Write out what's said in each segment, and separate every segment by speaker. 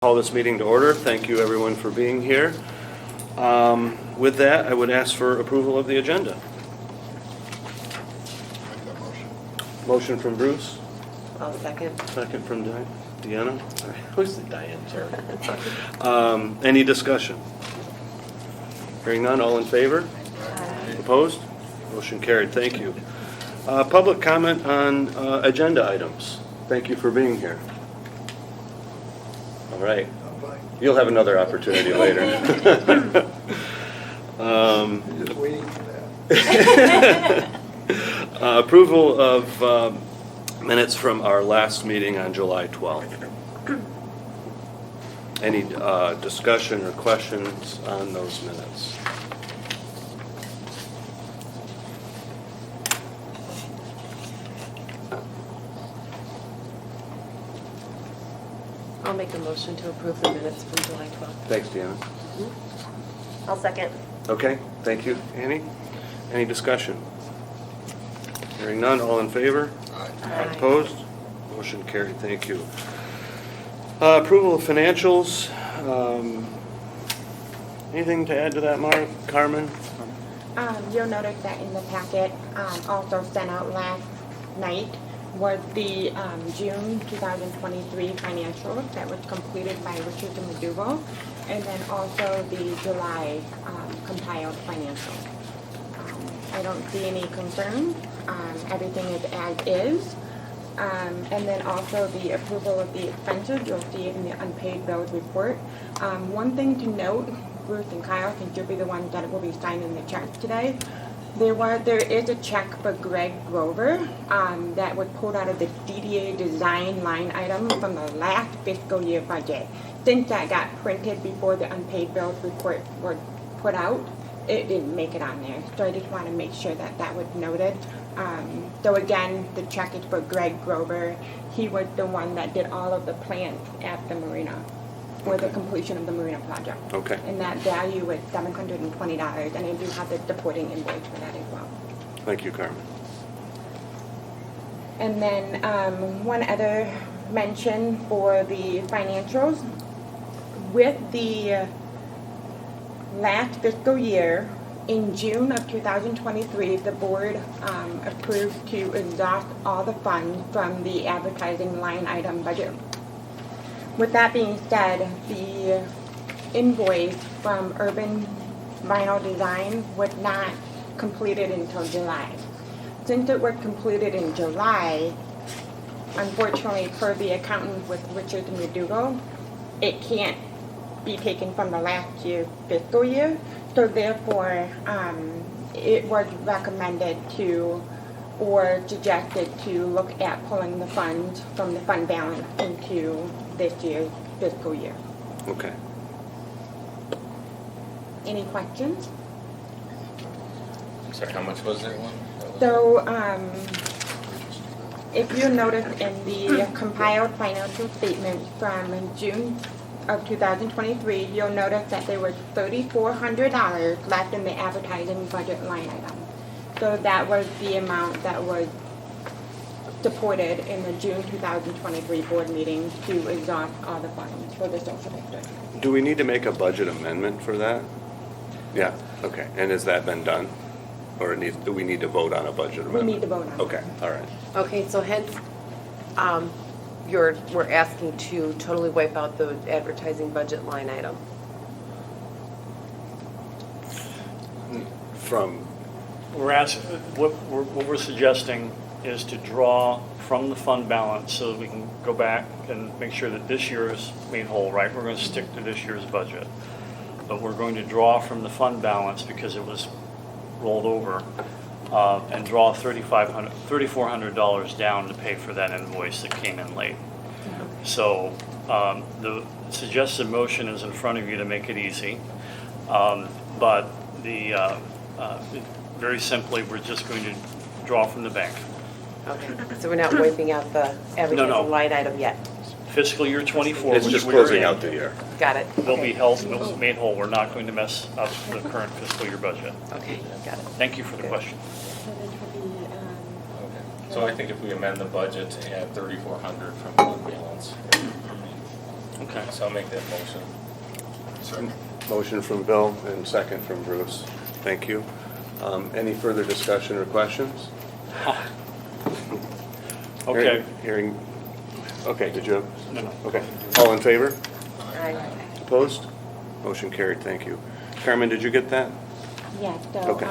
Speaker 1: Call this meeting to order. Thank you everyone for being here. With that, I would ask for approval of the agenda.
Speaker 2: Make that motion.
Speaker 1: Motion from Bruce,
Speaker 3: I'll second.
Speaker 1: second from Deanna. Who's the Diane, sorry. Any discussion? Hearing none, all in favor? Opposed? Motion carried, thank you. Public comment on agenda items. Thank you for being here. All right.
Speaker 2: I'm fine.
Speaker 1: You'll have another opportunity later.
Speaker 2: I'm just waiting for that.
Speaker 1: Approval of minutes from our last meeting on July 12th. Any discussion or questions on those minutes?
Speaker 3: I'll make a motion to approve the minutes from July 12th.
Speaker 1: Thanks, Deanna.
Speaker 3: I'll second.
Speaker 1: Okay, thank you. Annie? Any discussion? Hearing none, all in favor?
Speaker 3: Aye.
Speaker 1: Opposed? Motion carried, thank you. Approval of financials. Anything to add to that, Carmen?
Speaker 4: You'll notice that in the packet, also sent out last night, was the June 2023 financials that was completed by Richard and McDougall, and then also the July compiled financials. I don't see any concerns. Everything is as is. And then also the approval of the expenses, you'll see it in the unpaid bills report. One thing to note, Bruce and Kyle, since you'll be the ones that will be signing the checks today, there is a check for Greg Grover that was pulled out of the DDA design line item from the last fiscal year budget. Since that got printed before the unpaid bills report was put out, it didn't make it on there. So I just want to make sure that that was noted. So again, the check is for Greg Grover. He was the one that did all of the plans at the marina for the completion of the marina project.
Speaker 1: Okay.
Speaker 4: And that value was $720, and I do have the supporting invoice for that as well.
Speaker 1: Thank you, Carmen.
Speaker 4: And then one other mention for the financials. With the last fiscal year, in June of 2023, the board approved to exhaust all the funds from the advertising line item budget. With that being said, the invoice from Urban Vinyl Design was not completed until July. Since it was completed in July, unfortunately, per the accountant with Richard and McDougall, it can't be taken from the last year's fiscal year. So therefore, it was recommended to, or suggested to look at pulling the funds from the fund balance into this year's fiscal year.
Speaker 1: Okay.
Speaker 4: Any questions?
Speaker 5: Sorry, how much was it?
Speaker 4: So, if you notice in the compiled financial statements from June of 2023, you'll notice that there was $3,400 left in the advertising budget line item. So that was the amount that was supported in the June 2023 board meeting to exhaust all the funds for the social district.
Speaker 1: Do we need to make a budget amendment for that? Yeah, okay. And has that been done? Or do we need to vote on a budget amendment?
Speaker 4: We need to vote on it.
Speaker 1: Okay, all right.
Speaker 3: Okay, so hence, we're asking to totally wipe out the advertising budget line item.
Speaker 1: From,
Speaker 6: What we're suggesting is to draw from the fund balance so that we can go back and make sure that this year is made whole, right? We're going to stick to this year's budget. But we're going to draw from the fund balance because it was rolled over and draw $3,400 down to pay for that invoice that came in late. So the suggested motion is in front of you to make it easy. But very simply, we're just going to draw from the bank.
Speaker 3: Okay, so we're not wiping out the advertising line item yet.
Speaker 6: Fiscal year 24,
Speaker 1: it's
Speaker 6: which
Speaker 1: just
Speaker 6: we're
Speaker 1: closing
Speaker 6: in,
Speaker 1: out the year.
Speaker 3: Got it.
Speaker 6: will be
Speaker 3: Okay.
Speaker 6: held, made whole. We're not going to mess up the current fiscal year budget.
Speaker 3: Okay, got it.
Speaker 6: Thank you for the
Speaker 3: Good.
Speaker 6: question.
Speaker 4: So this would be,
Speaker 5: Okay, so I think if we amend the budget to add 3,400 from fund balance.
Speaker 6: Okay.
Speaker 5: So I'll make that motion.
Speaker 2: Second.
Speaker 1: Motion from Bill and second from Bruce. Thank you. Any further discussion or questions?
Speaker 6: Okay.
Speaker 1: Hearing, okay, did you?
Speaker 6: No.
Speaker 1: Okay. All in favor?
Speaker 3: Aye.
Speaker 1: Opposed? Motion carried, thank you. Carmen, did you get that?
Speaker 4: Yes, so,
Speaker 1: Okay.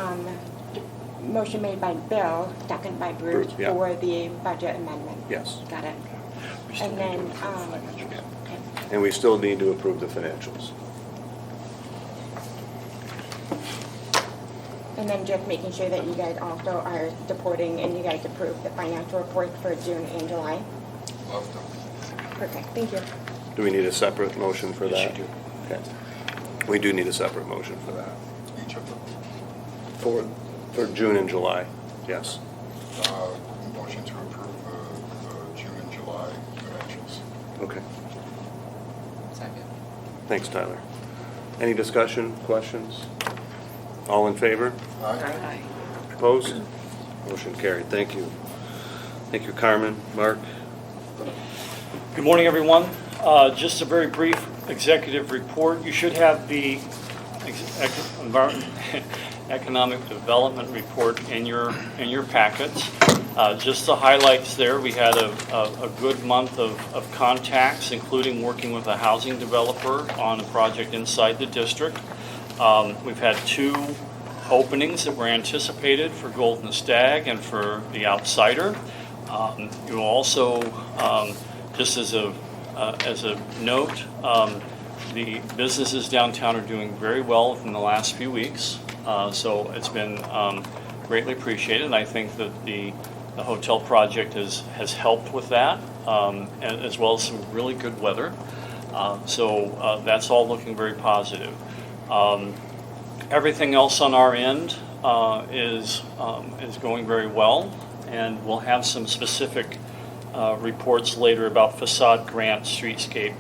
Speaker 4: motion made by Bill, second by Bruce
Speaker 1: Bruce, yeah.
Speaker 4: for the budget amendment.
Speaker 1: Yes.
Speaker 4: Got it.
Speaker 6: We still
Speaker 4: And
Speaker 6: need to
Speaker 4: then,
Speaker 6: approve financials.
Speaker 4: okay.
Speaker 1: And we still need to approve the financials.
Speaker 4: And then just making sure that you guys also are supporting and you guys approve the financial reports for June and July.
Speaker 2: Love them.
Speaker 4: Perfect, thank you.
Speaker 1: Do we need a separate motion for that?
Speaker 6: Yes, you do.
Speaker 1: Okay. We do need a separate motion for that.
Speaker 2: Each of them.
Speaker 1: For June and July, yes.
Speaker 2: Motion to approve the June and July financials.
Speaker 1: Okay.
Speaker 5: Second.
Speaker 1: Thanks, Tyler. Any discussion, questions? All in favor?
Speaker 3: Aye.
Speaker 1: Opposed? Motion carried. Thank you. Thank you, Carmen. Mark?
Speaker 6: Good morning, everyone. Just a very brief executive report. You should have the economic development report in your packets. Just the highlights there. We had a good month of contacts, including working with a housing developer on a project inside the district. We've had 2 openings that were anticipated for Golden Stag and for The Outsider. You also, just as a note, the businesses downtown are doing very well in the last few weeks. So it's been greatly appreciated, and I think that the hotel project has helped with that, as well as some really good weather. So that's all looking very positive. Everything else on our end is going very well, and we'll have some specific reports later about facade grant, streetscape,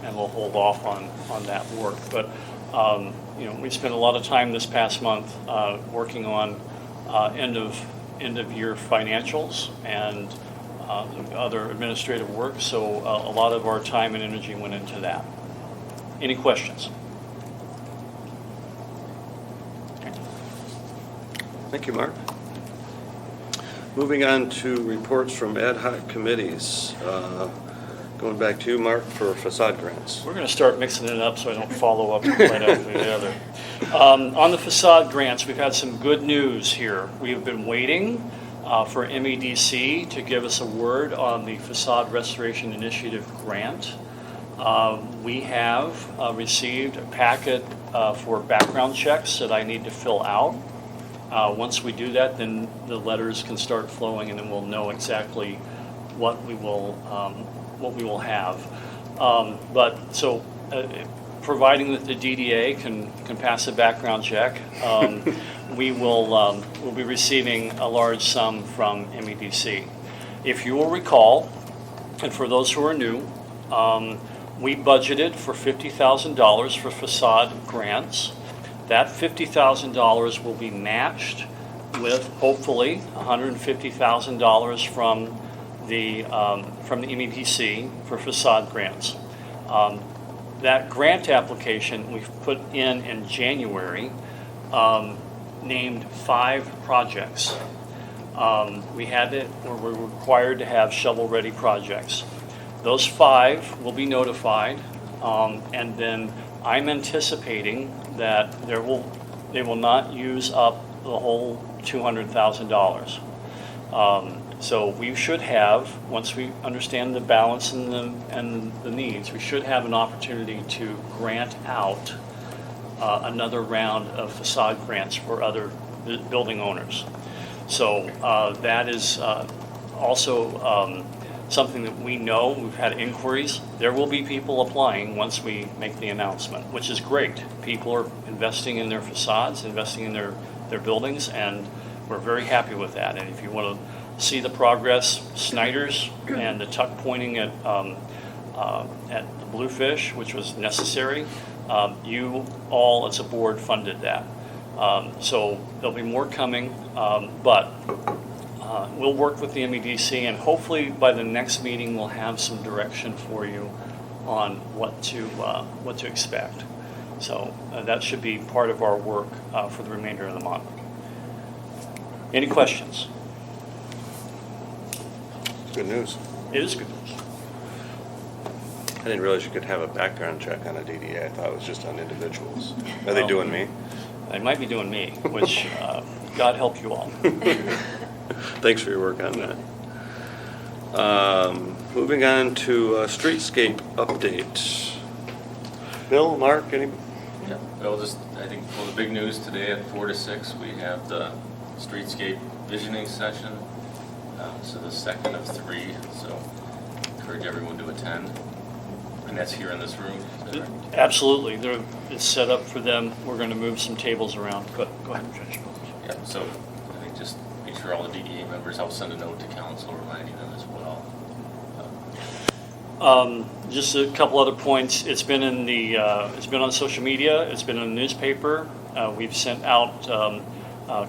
Speaker 6: and we'll hold off on that work. But we spent a lot of time this past month working on end of year financials and other administrative work. So a lot of our time and energy went into that. Any questions?
Speaker 1: Thank you, Mark. Moving on to reports from ad hoc committees. Going back to you, Mark, for facade grants.
Speaker 6: We're going to start mixing it up so I don't follow up right after the other. On the facade grants, we've had some good news here. We have been waiting for MEDC to give us a word on the Facade Restoration Initiative grant. We have received a packet for background checks that I need to fill out. Once we do that, then the letters can start flowing, and then we'll know exactly what we will have. Providing that the DDA can pass a background check, we'll be receiving a large sum from MEDC. If you will recall, and for those who are new, we budgeted for $50,000 for facade grants. That $50,000 will be matched with hopefully $150,000 from the MEDC for facade grants. That grant application we've put in January named 5 projects. We're required to have shovel-ready projects. Those 5 will be notified, and then I'm anticipating that they will not use up the whole $200,000. So we should have, once we understand the balance and the needs, we should have an opportunity to grant out another round of facade grants for other building owners. So that is also something that we know. We've had inquiries. There will be people applying once we make the announcement, which is great. People are investing in their facades, investing in their buildings, and we're very happy with that. And if you want to see the progress, Snyder's and the tuck pointing at the Bluefish, which was necessary, you all as a board funded that. So there'll be more coming, but we'll work with the MEDC, and hopefully by the next meeting we'll have some direction for you on what to expect. So that should be part of our work for the remainder of the month. Any questions?
Speaker 1: Good news.
Speaker 6: It is good news.
Speaker 1: I didn't realize you could have a background check on a DDA. I thought it was just on individuals. Are they doing me?
Speaker 6: They might be doing me, which God help you all.
Speaker 1: Thanks for your work on that. Moving on to streetscape update. Bill, Mark, any?
Speaker 5: Yeah, well, I think, the big news today at 4 to 6, we have the streetscape visioning session. So the second of 3, so encourage everyone to attend. And that's here in this room, is that right?
Speaker 6: Absolutely. It's set up for them. We're going to move some tables around. Go ahead, Judge.
Speaker 5: Yeah, so I think just make sure all the DDA members, I'll send a note to council reminding them as well.
Speaker 6: Just a couple other points. It's been on social media. It's been in the newspaper. We've sent out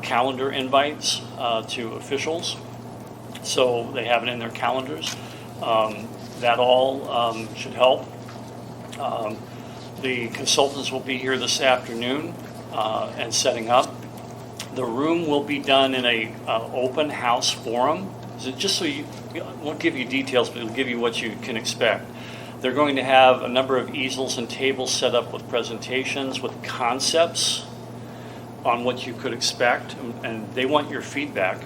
Speaker 6: calendar invites to officials, so they have it in their calendars. That all should help. The consultants will be here this afternoon and setting up. The room will be done in a open house forum. So just so I won't give you details, but it'll give you what you can expect. They're going to have a number of easels and tables set up with presentations, with concepts on what you could expect, and they want your feedback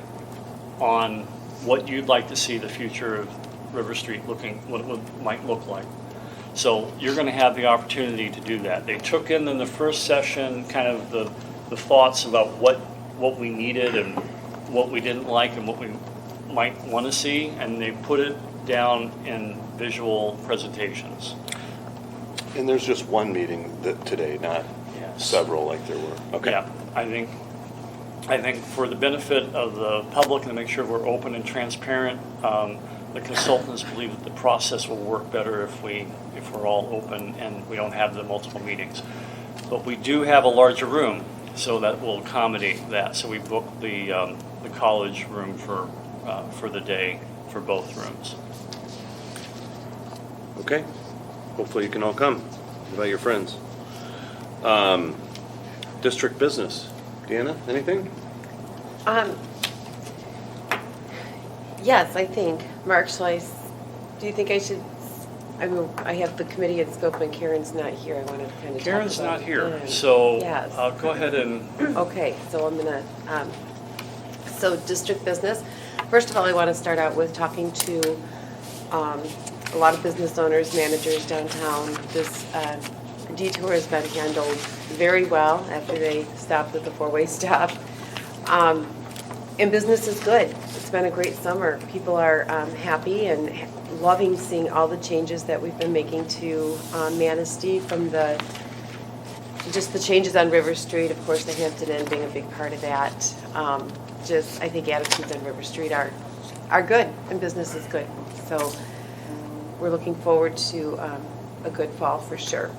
Speaker 6: on what you'd like to see the future of River Street looking, what it might look like. So you're going to have the opportunity to do that. They took in the first session kind of the thoughts about what we needed and what we didn't like and what we might want to see, and they put it down in visual presentations.
Speaker 1: And there's just one meeting today, not
Speaker 6: Yes.
Speaker 1: several like there were. Okay.
Speaker 6: Yeah, I think for the benefit of the public and to make sure we're open and transparent, the consultants believe that the process will work better if we're all open and we don't have the multiple meetings. But we do have a larger room, so that will accommodate that. So we booked the college room for the day for both rooms.
Speaker 1: Okay. Hopefully you can all come. Invite your friends. District business. Deanna, anything?
Speaker 3: Yes, I think. Mark, do you think I should, I have the committee at scope and Karen's not here. I wanted to kind of talk
Speaker 6: Karen's
Speaker 3: about
Speaker 6: not here,
Speaker 3: it.
Speaker 6: so
Speaker 3: Yes.
Speaker 6: go ahead and
Speaker 3: Okay, so I'm gonna, so district business. First of all, I want to start out with talking to a lot of business owners, managers downtown. This detour has been handled very well after they stopped at the four-way stop. And business is good. It's been a great summer. People are happy and loving seeing all the changes that we've been making to Manistee, from just the changes on River Street, of course, the Hampton Inn being a big part of that. I think attitudes on River Street are good, and business is good. So we're looking forward to a good fall for sure.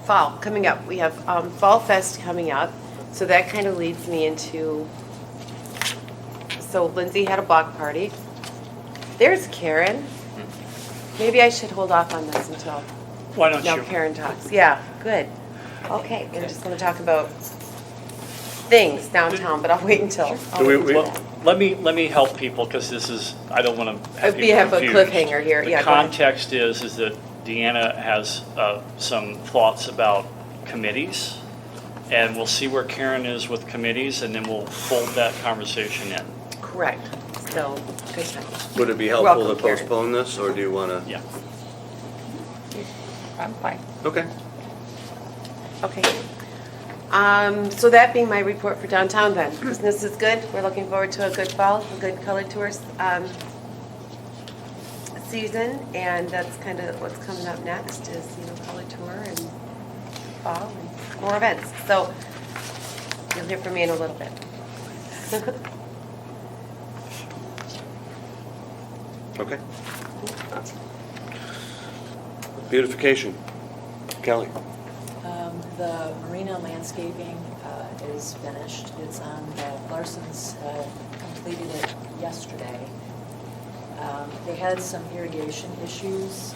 Speaker 3: Fall coming up. We have Fall Fest coming up, so that kind of leads me into. So Lindsay had a block party. There's Karen. Maybe I should hold off on this until
Speaker 6: why don't
Speaker 3: now
Speaker 6: you?
Speaker 3: Karen talks. Yeah, good. Okay, we're just going to talk about things downtown, but I'll wait until.
Speaker 6: Well, let me help people, because this is, I don't want to have
Speaker 3: We
Speaker 6: people
Speaker 3: have a
Speaker 6: confused.
Speaker 3: cliffhanger here.
Speaker 6: The
Speaker 3: Yeah, go ahead.
Speaker 6: context is that Deanna has some thoughts about committees, and we'll see where Karen is with committees, and then we'll fold that conversation in.
Speaker 3: Correct. So, good.
Speaker 1: Would it be helpful
Speaker 3: Welcome,
Speaker 1: to
Speaker 3: Karen.
Speaker 1: postpone this, or do you want to?
Speaker 6: Yeah.
Speaker 4: I'm fine.
Speaker 1: Okay.
Speaker 3: Okay. So that being my report for downtown then. Business is good. We're looking forward to a good fall, a good colored tourist season, and that's kind of what's coming up next is, colored tour and fall and more events. So you'll hear from me in a little bit.
Speaker 1: Okay. Beautification. Kelly.
Speaker 7: The marina landscaping is finished. It's on, Larson's completed it yesterday. They had some irrigation issues.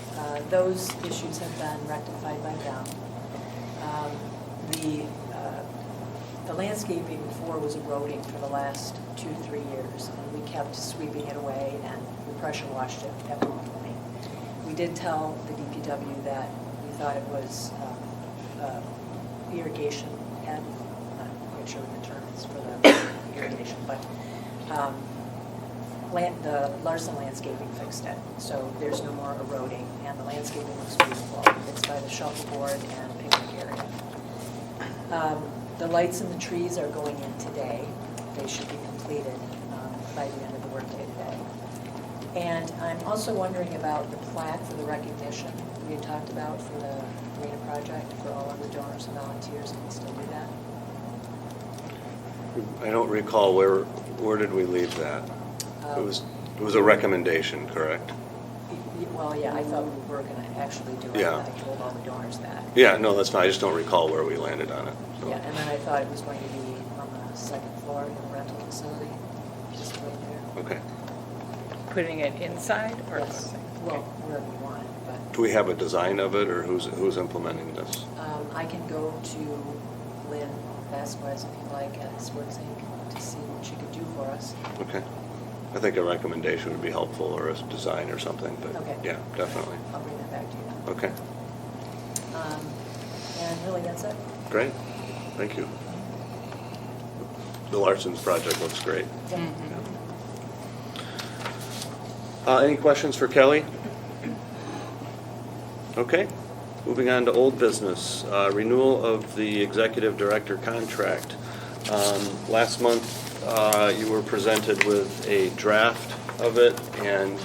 Speaker 7: Those issues have been rectified by them. The landscaping before was eroding for the last 2-3 years, and we kept sweeping it away, and we pressure washed it at one point. We did tell the DPW that we thought it was irrigation, and I'm not quite sure what the term is for the irrigation, but the Larson Landscaping fixed it, so there's no more eroding, and the landscaping looks beautiful. It's by the shuffleboard and picnic area. The lights and the trees are going in today. They should be completed by the end of the workday today. And I'm also wondering about the plaque for the recognition we had talked about for the Marina project for all of the donors and volunteers. Can we still do that?
Speaker 1: I don't recall, where did we leave that? It was a recommendation, correct?
Speaker 7: Well, yeah, I thought we were going to actually do it.
Speaker 1: Yeah.
Speaker 7: I told all the donors that.
Speaker 1: Yeah, no, that's fine, I just don't recall where we landed on it. So.
Speaker 7: Yeah, and then I thought it was going to be on the second floor in the rental facility, just right there.
Speaker 1: Okay.
Speaker 8: Putting it inside or
Speaker 7: Yes,
Speaker 8: something?
Speaker 7: well, wherever you want, but
Speaker 1: Do we have a design of it, or who's implementing this?
Speaker 7: I can go to Lynn Vasquez, if you like, at Sports Inc. to see what she could do for us.
Speaker 1: Okay. I think a recommendation would be helpful, or a design or something, but
Speaker 7: Okay.
Speaker 1: yeah, definitely.
Speaker 7: I'll bring that back to you.
Speaker 1: Okay,
Speaker 7: And really, that's it.
Speaker 1: great, thank you. The Larson's project looks great. Any questions for Kelly? Okay, moving on to old business, renewal of the executive director contract. Last month, you were presented with a draft of it, and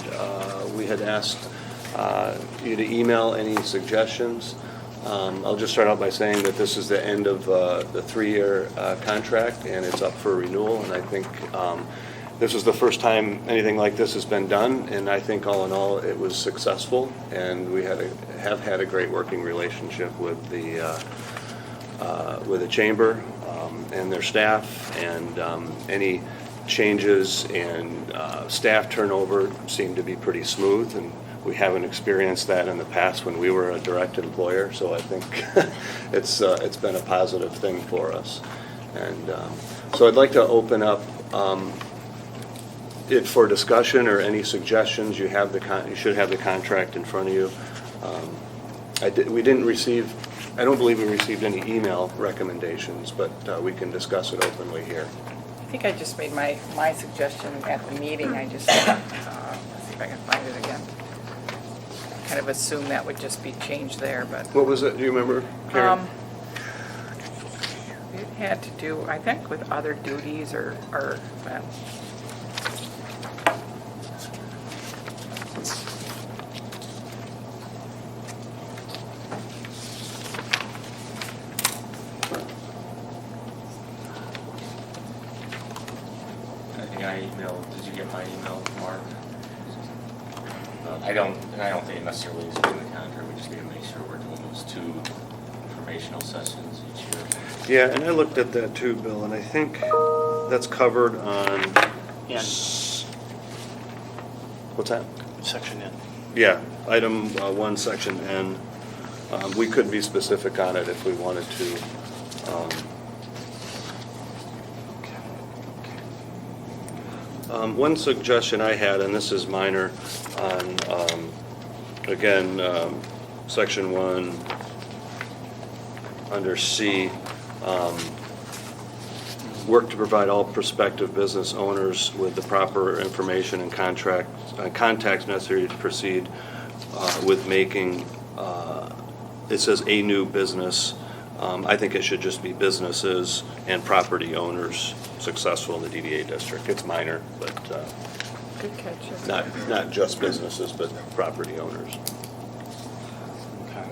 Speaker 1: we had asked you to email any suggestions. I'll just start out by saying that this is the end of the 3-year contract, and it's up for renewal, and I think this is the first time anything like this has been done, and I think all in all, it was successful, and we have had a great working relationship with the chamber and their staff, and any changes and staff turnover seem to be pretty smooth, and we haven't experienced that in the past when we were a direct employer, so I think it's been a positive thing for us. And so I'd like to open up it for discussion or any suggestions. You should have the contract in front of you. We didn't receive, I don't believe we received any email recommendations, but we can discuss it openly here.
Speaker 8: I think I just made my suggestion at the meeting. I just, let's see if I can find it again. Kind of assumed that would just be changed there, but.
Speaker 1: What was it, do you remember, Karen?
Speaker 8: It had to do, I think, with other duties or
Speaker 5: I think I emailed, did you get my email, Mark? I don't think necessarily it's doing the contract, we just need to make sure we're doing those 2 informational sessions each year.
Speaker 1: Yeah, and I looked at that too, Bill, and I think that's covered on...
Speaker 6: N.
Speaker 1: What's that?
Speaker 6: Section N.
Speaker 1: Yeah, item 1, section N. We could be specific on it if we wanted to. One suggestion I had, and this is minor, on, again, section 1, under C, work to provide all prospective business owners with the proper information and contacts necessary to proceed with making, it says a new business. I think it should just be businesses and property owners successful in the DDA district. It's minor, but
Speaker 8: good catch.
Speaker 1: not just businesses, but property owners.
Speaker 6: Okay.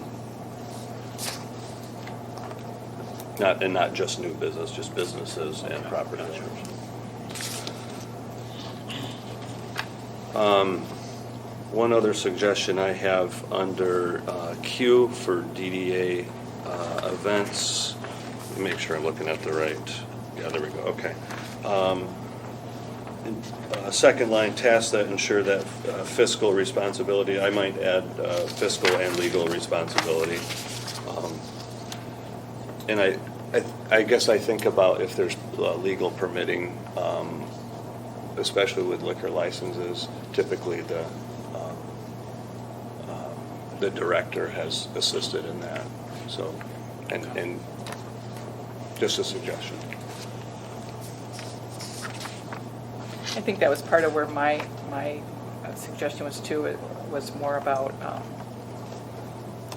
Speaker 1: Not just new business, just businesses and property owners. One other suggestion I have under Q for DDA events. Let me make sure I'm looking at the right. Yeah, there we go. Okay. second line, tasks that ensure that fiscal responsibility, I might add fiscal and legal responsibility. And I guess I think about if there's legal permitting, especially with liquor licenses, typically the director has assisted in that. So, and just a suggestion.
Speaker 8: I think that was part of where my suggestion was too. It was more about,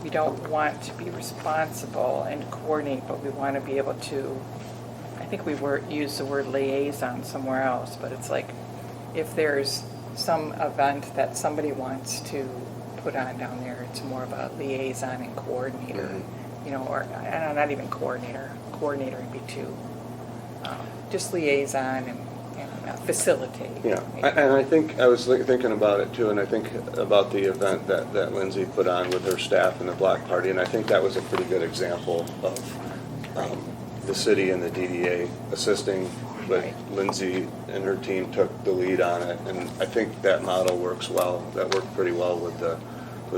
Speaker 8: we don't want to be responsible and coordinate, but we want to be able to, I think we used the word liaison somewhere else, but it's like, if there's some event that somebody wants to put on down there, it's more of a liaison and coordinator, you know, or, I don't know, not even coordinator would be too, just liaison and facilitate.
Speaker 1: Yeah, and I think, I was thinking about it too, and I think about the event that Lindsay put on with her staff and the block party, and I think that was a pretty good example of the city and the DDA assisting, but Lindsay and her team took the lead on it, and I think that model works well. That worked pretty well with the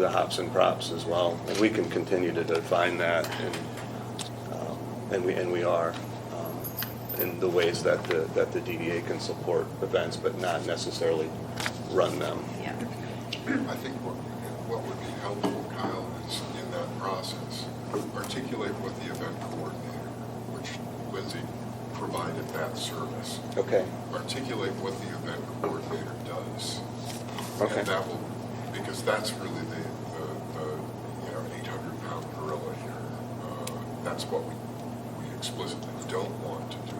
Speaker 1: hops and props as well, and we can continue to define that, and we are. In the ways that the DDA can support events, but not necessarily run them.
Speaker 3: Yeah.
Speaker 2: I think what would be helpful, Kyle, is in that process, articulate what the event coordinator, which Lindsay provided that service.
Speaker 1: Okay.
Speaker 2: Articulate what the event coordinator does.
Speaker 1: Okay.
Speaker 2: And that will, because that's really the 800-pound gorilla here. That's what we explicitly don't want to do.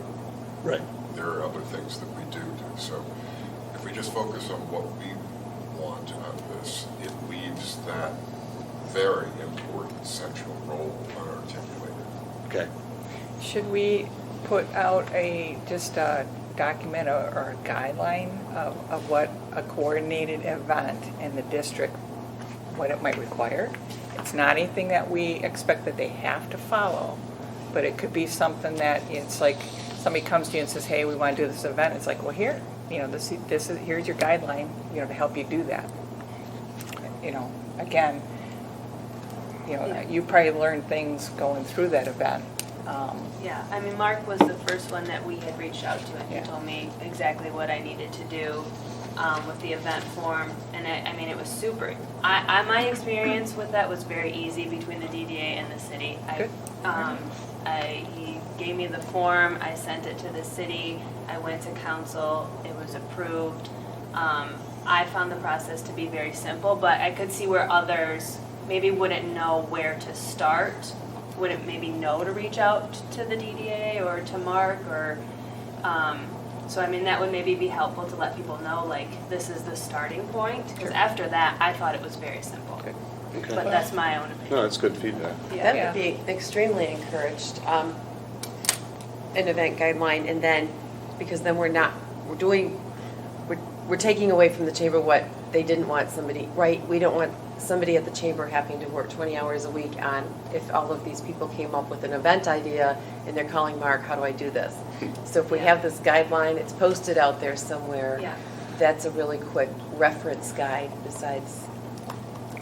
Speaker 1: Right.
Speaker 2: There are other things that we do. So if we just focus on what we want out of this, it leaves that very important central role unarticulated.
Speaker 1: Okay.
Speaker 8: Should we put out just a document or a guideline of what a coordinated event in the district, what it might require? It's not anything that we expect that they have to follow, but it could be something that it's like somebody comes to you and says, hey, we want to do this event. It's like, well, here, this is here's your guideline, to help you do that. Again, you probably learned things going through that event.
Speaker 9: Yeah, I mean, Mark was the first one that we had reached out to, and he
Speaker 8: Yeah.
Speaker 9: told me exactly what I needed to do with the event form, and I mean, it was super. My experience with that was very easy between the DDA and the city.
Speaker 8: Good.
Speaker 9: He gave me the form, I sent it to the city, I went to council, it was approved. I found the process to be very simple, but I could see where others maybe wouldn't know where to start, wouldn't maybe know to reach out to the DDA or to Mark, or, so I mean, that would maybe be helpful to let people know, like, this is the starting point, because after that, I thought it was very simple.
Speaker 8: Good.
Speaker 1: Okay.
Speaker 9: But that's my own opinion.
Speaker 1: No, that's good feedback.
Speaker 3: That
Speaker 8: Yeah.
Speaker 3: would be extremely encouraged, an event guideline, and then, because then we're taking away from the chamber what they didn't want somebody, right? We don't want somebody at the chamber having to work 20 hours a week on, if all of these people came up with an event idea and they're calling Mark, how do I do this? So if we have this guideline, it's posted out there somewhere.
Speaker 9: Yeah.
Speaker 3: That's a really quick reference guide besides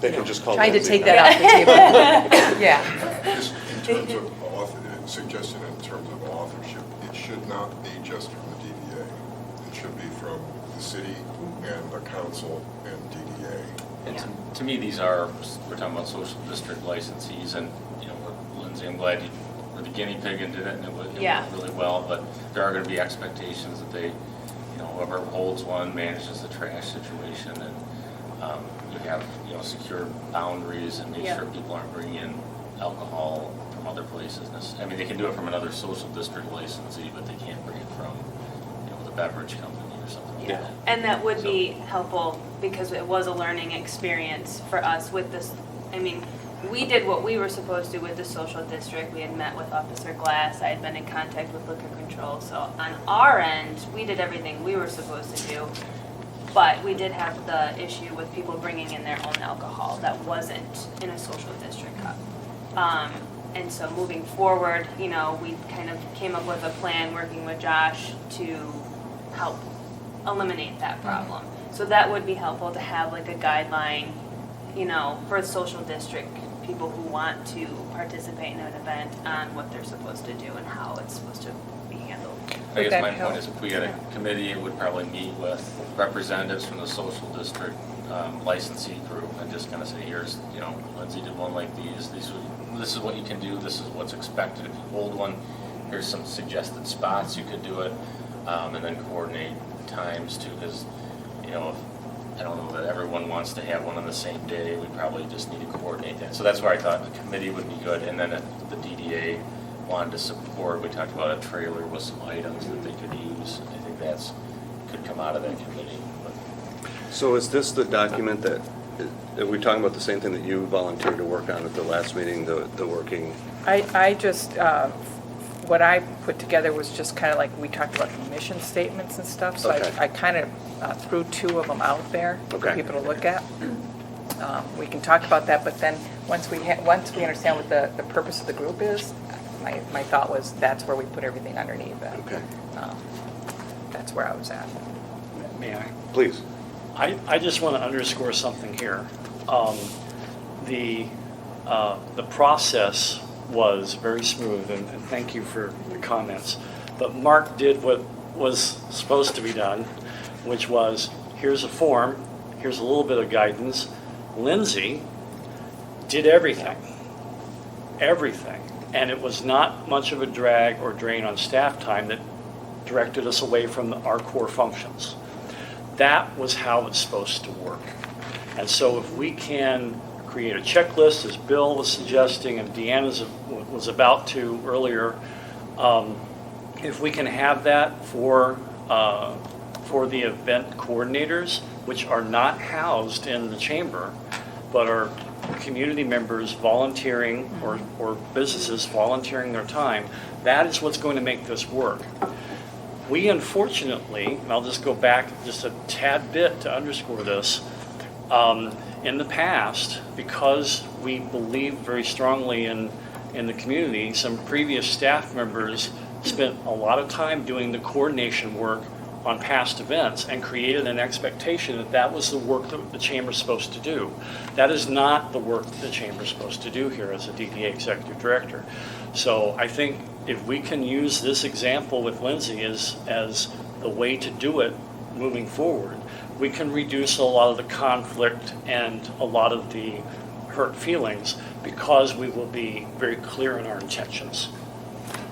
Speaker 1: They can just call
Speaker 3: trying to
Speaker 1: Lindsay.
Speaker 3: take that off the table. Yeah.
Speaker 2: Just in terms of suggestion in terms of authorship, it should not be just from the DDA. It should be from the city and the council and DDA.
Speaker 5: And to me, we're talking about social district licensees, and, Lindsay, I'm glad you were the guinea pig and did it, and it went really well, but there are going to be expectations that they, whoever holds one manages the trash situation, and you have, secure boundaries and make sure people aren't bringing in alcohol from other places. I mean, they can do it from another social district licensee, but they can't bring it from, the beverage company or something like that.
Speaker 9: And that would be helpful, because it was a learning experience for us with this. I mean, we did what we were supposed to with the social district. We had met with Officer Glass. I had been in contact with liquor control. So on our end, we did everything we were supposed to do. But we did have the issue with people bringing in their own alcohol that wasn't in a social district cup. And so moving forward, we kind of came up with a plan working with Josh to help eliminate that problem. So that would be helpful to have like a guideline, you know, for the social district, people who want to participate in an event on what they're supposed to do and how it's supposed to be handled.
Speaker 5: I
Speaker 8: Would
Speaker 5: guess my
Speaker 8: that
Speaker 5: point
Speaker 8: help?
Speaker 5: is if we had a committee, it would probably meet with representatives from the social district licensee group and just kind of say, here's, you know, Lindsay did one like these, this is what you can do, this is what's expected if you hold one, here's some suggested spots you could do it, and then coordinate times too, because, you know, I don't know that everyone wants to have one on the same day, we probably just need to coordinate that. So that's where I thought the committee would be good, and then if the DDA wanted to support, we talked about a trailer with some items that they could use. I think that's, could come out of that committee. But
Speaker 1: So is this the document that, are we talking about the same thing that you volunteered to work on at the last meeting, the working?
Speaker 8: I just, what I put together was just kind of like, we talked about the mission statements and stuff, so
Speaker 1: Okay.
Speaker 8: I kind of threw 2 of them out there for
Speaker 1: Okay.
Speaker 8: people to look at. We can talk about that, but then once we understand what the purpose of the group is, my thought was that's where we put everything underneath it.
Speaker 1: Okay,
Speaker 8: That's where I was at.
Speaker 6: May I?
Speaker 1: please.
Speaker 6: I just want to underscore something here. The process was very smooth, and thank you for the comments. But Mark did what was supposed to be done, which was, here's a form, here's a little bit of guidance. Lindsay did everything. And it was not much of a drag or drain on staff time that directed us away from our core functions. That was how it's supposed to work. And so if we can create a checklist, as Bill was suggesting and Deanna was about to earlier, if we can have that for the event coordinators, which are not housed in the chamber, but are community members volunteering or businesses volunteering their time, that is what's going to make this work. We unfortunately, and I'll just go back just a tad bit to underscore this, in the past, because we believe very strongly in the community, some previous staff members spent a lot of time doing the coordination work on past events and created an expectation that that was the work that the chamber's supposed to do. That is not the work that the chamber's supposed to do here as a DDA executive director. So I think if we can use this example with Lindsay as the way to do it moving forward, we can reduce a lot of the conflict and a lot of the hurt feelings because we will be very clear in our intentions.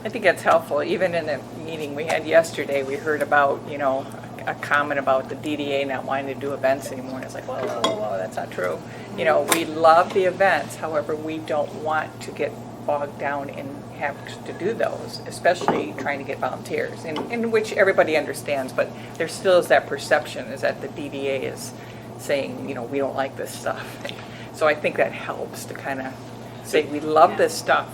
Speaker 8: I think that's helpful. Even in the meeting we had yesterday, we heard about, you know, a comment about the DDA not wanting to do events anymore. And it's like, whoa, that's not true. You know, we love the events. However, we don't want to get bogged down in having to do those, especially trying to get volunteers, in which everybody understands. But there still is that perception is that the DDA is saying, you know, we don't like this stuff. So I think that helps to kind of say, we love this stuff.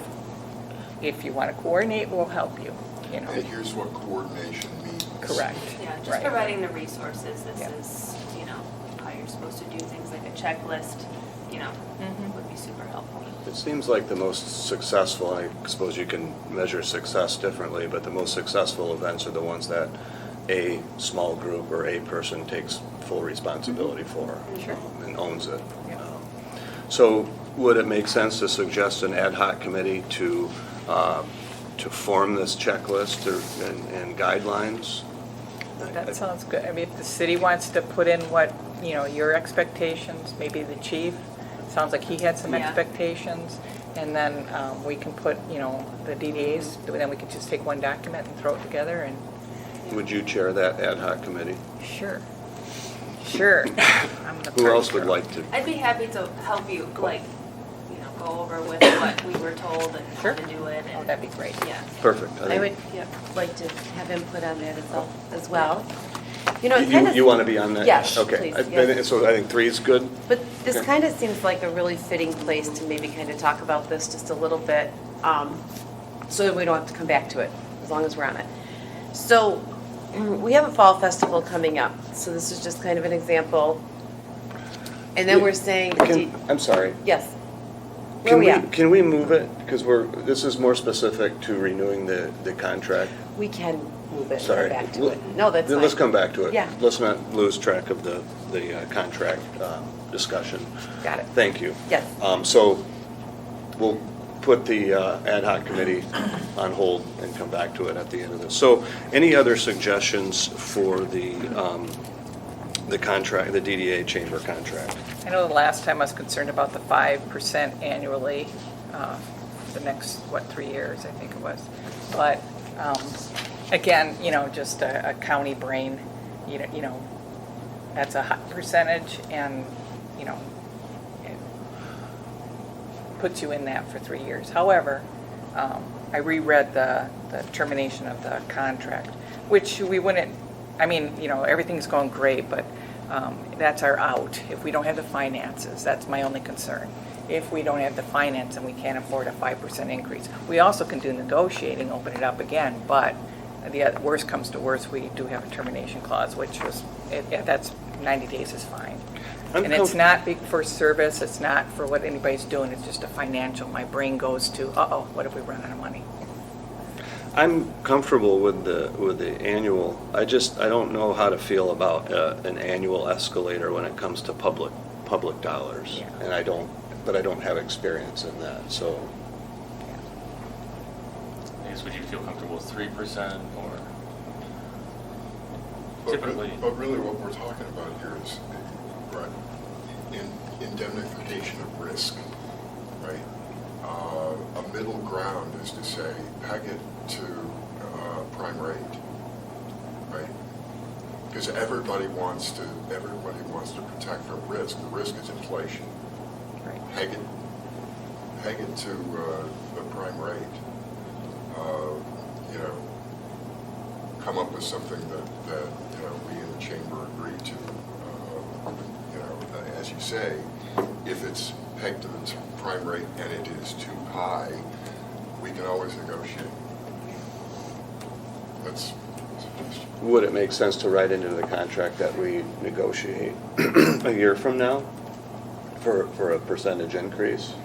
Speaker 8: If you want to coordinate, we'll help you, you know.
Speaker 2: And here's what coordination means.
Speaker 8: Correct.
Speaker 9: Yeah, just
Speaker 8: Right.
Speaker 9: providing the resources, this
Speaker 8: Yeah.
Speaker 9: is, you know, how you're supposed to do things, like a checklist, you know, would be super helpful.
Speaker 1: It seems like the most successful, I suppose you can measure success differently, but the most successful events are the ones that a small group or a person takes full responsibility for
Speaker 8: Sure.
Speaker 1: and owns it.
Speaker 8: Yeah.
Speaker 1: So would it make sense to suggest an ad hoc committee to form this checklist and guidelines?
Speaker 8: That sounds good. I mean, if the city wants to put in what, you know, your expectations, maybe the chief, sounds like he had some
Speaker 9: Yeah.
Speaker 8: expectations, and then we can put, you know, the DDAs, then we could just take one document and throw it together and,
Speaker 1: Would you chair that ad hoc committee?
Speaker 8: sure. Sure. I'm the
Speaker 1: Who else
Speaker 8: party
Speaker 1: would
Speaker 8: girl.
Speaker 1: like to?
Speaker 9: I'd be happy to help you, like, you know, go over with what we were told and how
Speaker 8: Sure.
Speaker 9: to do it.
Speaker 8: Oh,
Speaker 9: And
Speaker 8: that'd be great.
Speaker 9: yeah.
Speaker 1: Perfect.
Speaker 3: I would
Speaker 9: Yep.
Speaker 3: like to have input on that as well. You know, it kind of.
Speaker 1: You want to be on that?
Speaker 3: Yes,
Speaker 1: Okay.
Speaker 3: please, yes.
Speaker 1: So I think 3 is good?
Speaker 3: But this
Speaker 1: Okay.
Speaker 3: kind of seems like a really fitting place to maybe kind of talk about this just a little bit, so that we don't have to come back to it, as long as we're on it. So, we have a fall festival coming up, so this is just kind of an example. And then we're saying,
Speaker 1: I'm sorry.
Speaker 3: yes, Where we at?
Speaker 1: Can we move it? Because this is more specific to renewing the contract.
Speaker 3: We can move it and
Speaker 1: Sorry.
Speaker 3: come back to it. No, that's
Speaker 1: Then
Speaker 3: fine.
Speaker 1: let's come back to it.
Speaker 3: Yeah.
Speaker 1: Let's not lose track of the contract discussion.
Speaker 3: Got it.
Speaker 1: Thank you.
Speaker 3: Yes.
Speaker 1: So we'll put the ad hoc committee on hold and come back to it at the end of this. So any other suggestions for the contract, the DDA chamber contract?
Speaker 8: I know the last time I was concerned about the 5% annually, the next, 3 years, I think it was. But again, just a county brain, that's a high percentage and, it puts you in that for 3 years. However, I reread the termination of the contract, which we wouldn't, everything's going great, but that's our out. If we don't have the finances, that's my only concern. If we don't have the finance and we can't afford a 5% increase. We also can do negotiating, open it up again, but the worst comes to worst, we do have a termination clause, which was, that's 90 days is fine. And it's not big for service, it's not for what anybody's doing, it's just a financial. My brain goes to, what if we run out of money?
Speaker 1: I'm comfortable with the annual. I don't know how to feel about an annual escalator when it comes to public dollars.
Speaker 8: Yeah.
Speaker 1: And I don't have experience in that, so.
Speaker 5: I guess, would you feel comfortable with 3% or
Speaker 2: But
Speaker 5: typically?
Speaker 2: But really what we're talking about here is, right, indemnification of risk, right? A middle ground is to say, peg it to prime rate, right? Because everybody wants to protect their risk. The risk is inflation.
Speaker 8: Right.
Speaker 2: Peg it to the prime rate. Come up with something that we in the chamber agree to. As you say, if it's pegged to the prime rate and it is too high, we can always negotiate. That's a suggestion.
Speaker 1: Would it make sense to write into the contract that we negotiate a year from now for a percentage increase?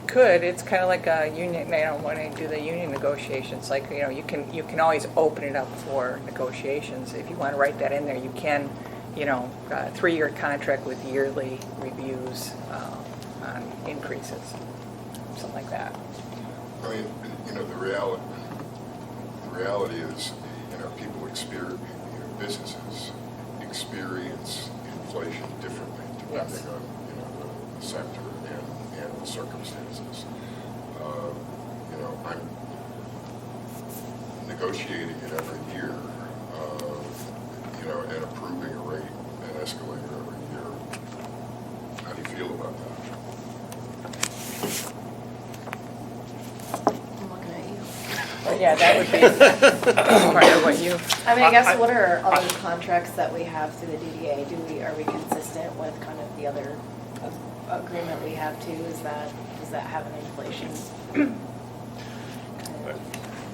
Speaker 8: Could, it's kind of like a union, when I do the union negotiations, like, you can always open it up for negotiations. If you want to write that in there, you can, a 3-year contract with yearly reviews on increases, something like that.
Speaker 2: I mean, the reality is, people experience, businesses experience inflation differently
Speaker 8: Yes.
Speaker 2: depending on, the sector and the circumstances. I'm negotiating it every year, and approving a rate, an escalator every year. How do you feel about that?
Speaker 10: I'm looking at you.
Speaker 8: But yeah, that would be part of what you,
Speaker 10: I mean, I guess what are other contracts that we have through the DDA? Are we consistent with kind of the other agreement we have too? Does that have an inflation?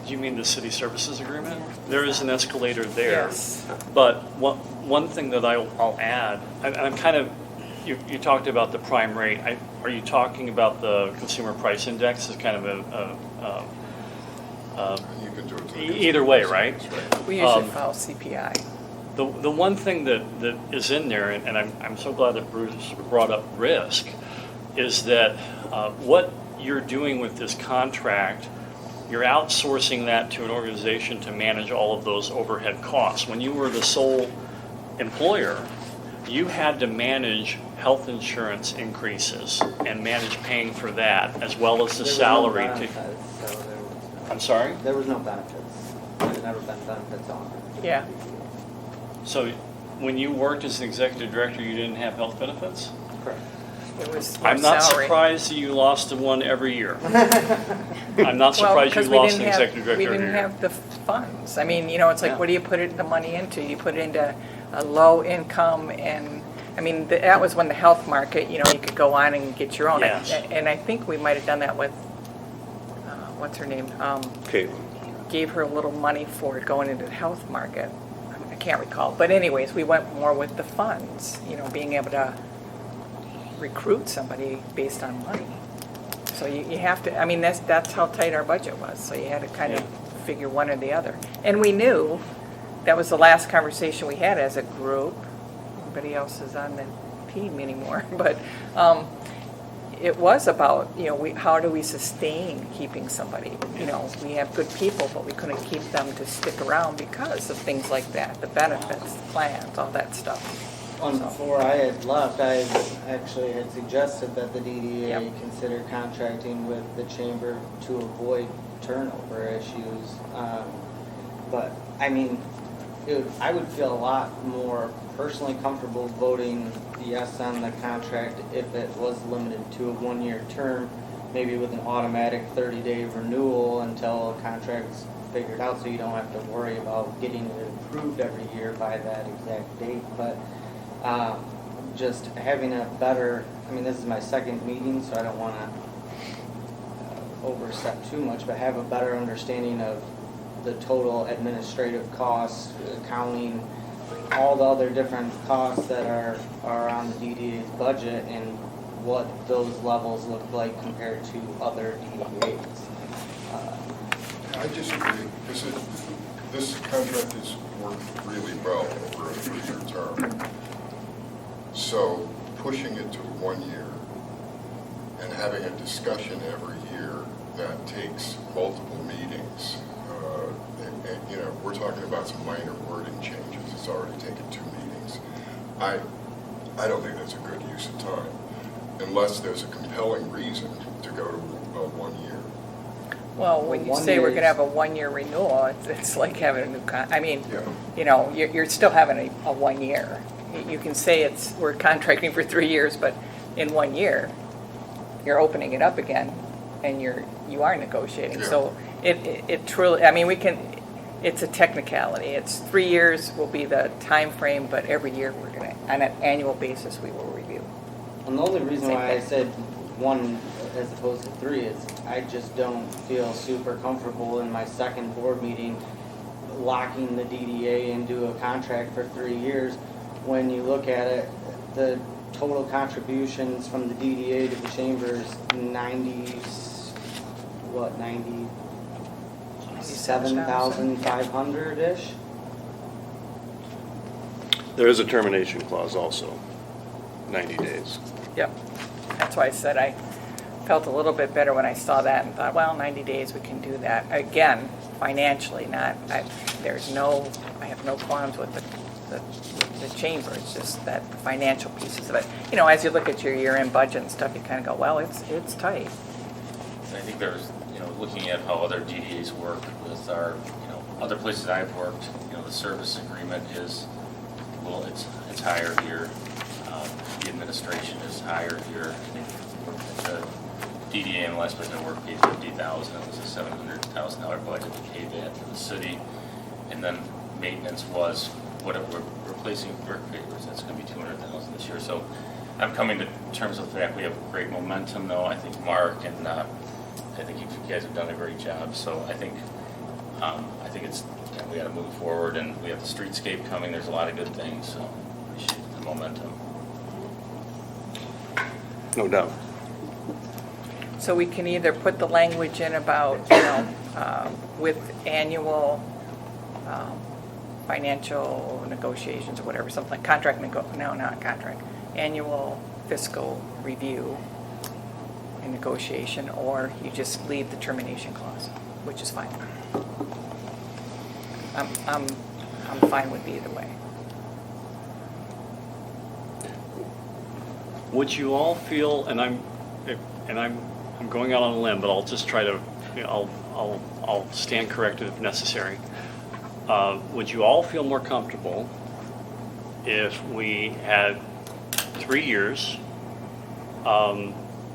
Speaker 6: Do you mean the city services agreement?
Speaker 10: Yeah.
Speaker 6: There is an escalator there.
Speaker 8: yes.
Speaker 6: But one thing that I'll add, I'm kind of, you talked about the prime rate. Are you talking about the consumer price index as kind of
Speaker 2: You can do it to the
Speaker 6: either way, right?
Speaker 8: We usually follow CPI.
Speaker 6: The one thing that is in there, and I'm so glad that Bruce brought up risk, is that what you're doing with this contract, you're outsourcing that to an organization to manage all of those overhead costs. When you were the sole employer, you had to manage health insurance increases and manage paying for that, as well as the salary. I'm sorry?
Speaker 11: There was no benefits. There's never been benefits on it.
Speaker 8: Yeah.
Speaker 6: So when you worked as an executive director, you didn't have health benefits?
Speaker 11: Correct.
Speaker 8: It was more
Speaker 6: I'm not
Speaker 8: salary.
Speaker 6: surprised that you lost one every year. I'm not surprised you lost an executive director
Speaker 8: We
Speaker 6: every
Speaker 8: didn't
Speaker 6: year.
Speaker 8: have the funds. I mean, it's like,
Speaker 6: Yeah.
Speaker 8: what do you put the money into? You put it into a low income and, that was when the health market, you could go on and get your own.
Speaker 6: Yes.
Speaker 8: And I think we might have done that with, what's her name?
Speaker 1: Caitlin.
Speaker 8: Gave her a little money for it going into the health market. I can't recall. But anyways, we went more with the funds, being able to recruit somebody based on money. So you have to, I mean, that's how tight our budget was, so you had to kind of figure one or the other. And we knew, that was the last conversation we had as a group. Nobody else is on the team anymore, but it was about, how do we sustain keeping somebody? We have good people, but we couldn't keep them to stick around because of things like that, the benefits, the plans, all that stuff.
Speaker 11: Before I had left, I actually had suggested that the DDA
Speaker 8: Yep.
Speaker 11: consider contracting with the chamber to avoid turnover issues. But, I mean, I would feel a lot more personally comfortable voting yes on the contract if it was limited to a one-year term, maybe with an automatic 30-day renewal until a contract's figured out, so you don't have to worry about getting it approved every year by that exact date. But just having a better, this is my second meeting, so I don't want to overstep too much, but have a better understanding of the total administrative costs, accounting, all the other different costs that are on the DDA's budget and what those levels look like compared to other DDAs.
Speaker 2: I disagree, because this contract has worked really well over a 3-year term. So pushing it to 1 year and having a discussion every year that takes multiple meetings, and we're talking about some minor wording changes. It's already taken 2 meetings. I don't think that's a good use of time, unless there's a compelling reason to go to 1 year.
Speaker 8: Well, when you say we're going to have a 1-year renewal, it's like having a new you're still having a 1 year. You can say we're contracting for 3 years, but in 1 year, you're opening it up again, and you are negotiating.
Speaker 2: Yeah.
Speaker 8: So it truly, it's a technicality. It's 3 years will be the time frame, but every year we're going to, on an annual basis, we will review.
Speaker 11: And the only reason
Speaker 8: Same
Speaker 11: why I
Speaker 8: thing.
Speaker 11: said 1 as opposed to 3 is I just don't feel super comfortable in my second board meeting locking the DDA into a contract for 3 years. When you look at it, the total contributions from the DDA to the chambers, 97,500-ish?
Speaker 1: There is a termination clause also, 90 days.
Speaker 8: Yep. That's why I said I felt a little bit better when I saw that and thought, well, 90 days, we can do that. Again, financially, I have no qualms with the chamber. It's just that the financial pieces of it. As you look at your year-end budget and stuff, you kind of go, well, it's tight.
Speaker 5: And I think there's, looking at how other DDAs work with our, other places I've worked, the service agreement is, well, it's higher here. The administration is higher here. I think the DDA in the last place I worked paid $50,000. It was a $700,000 budget to pay that to the city. And then maintenance was whatever we're replacing brick pavers. That's going to be $200,000 this year. So I'm coming to terms with the fact we have great momentum, though. I think Mark and I think you guys have done a great job. So I think it's we got to move forward, and we have the streetscape coming. There's a lot of good things. So appreciate the momentum.
Speaker 1: No doubt.
Speaker 8: So we can either put the language in about, with annual financial negotiations or whatever, something like annual fiscal review and negotiation, or you just leave the termination clause, which is fine. I'm fine with either way.
Speaker 6: Would you all feel, and I'm going out on a limb, but I'll just try to, I'll stand corrected if necessary. Would you all feel more comfortable if we had 3 years,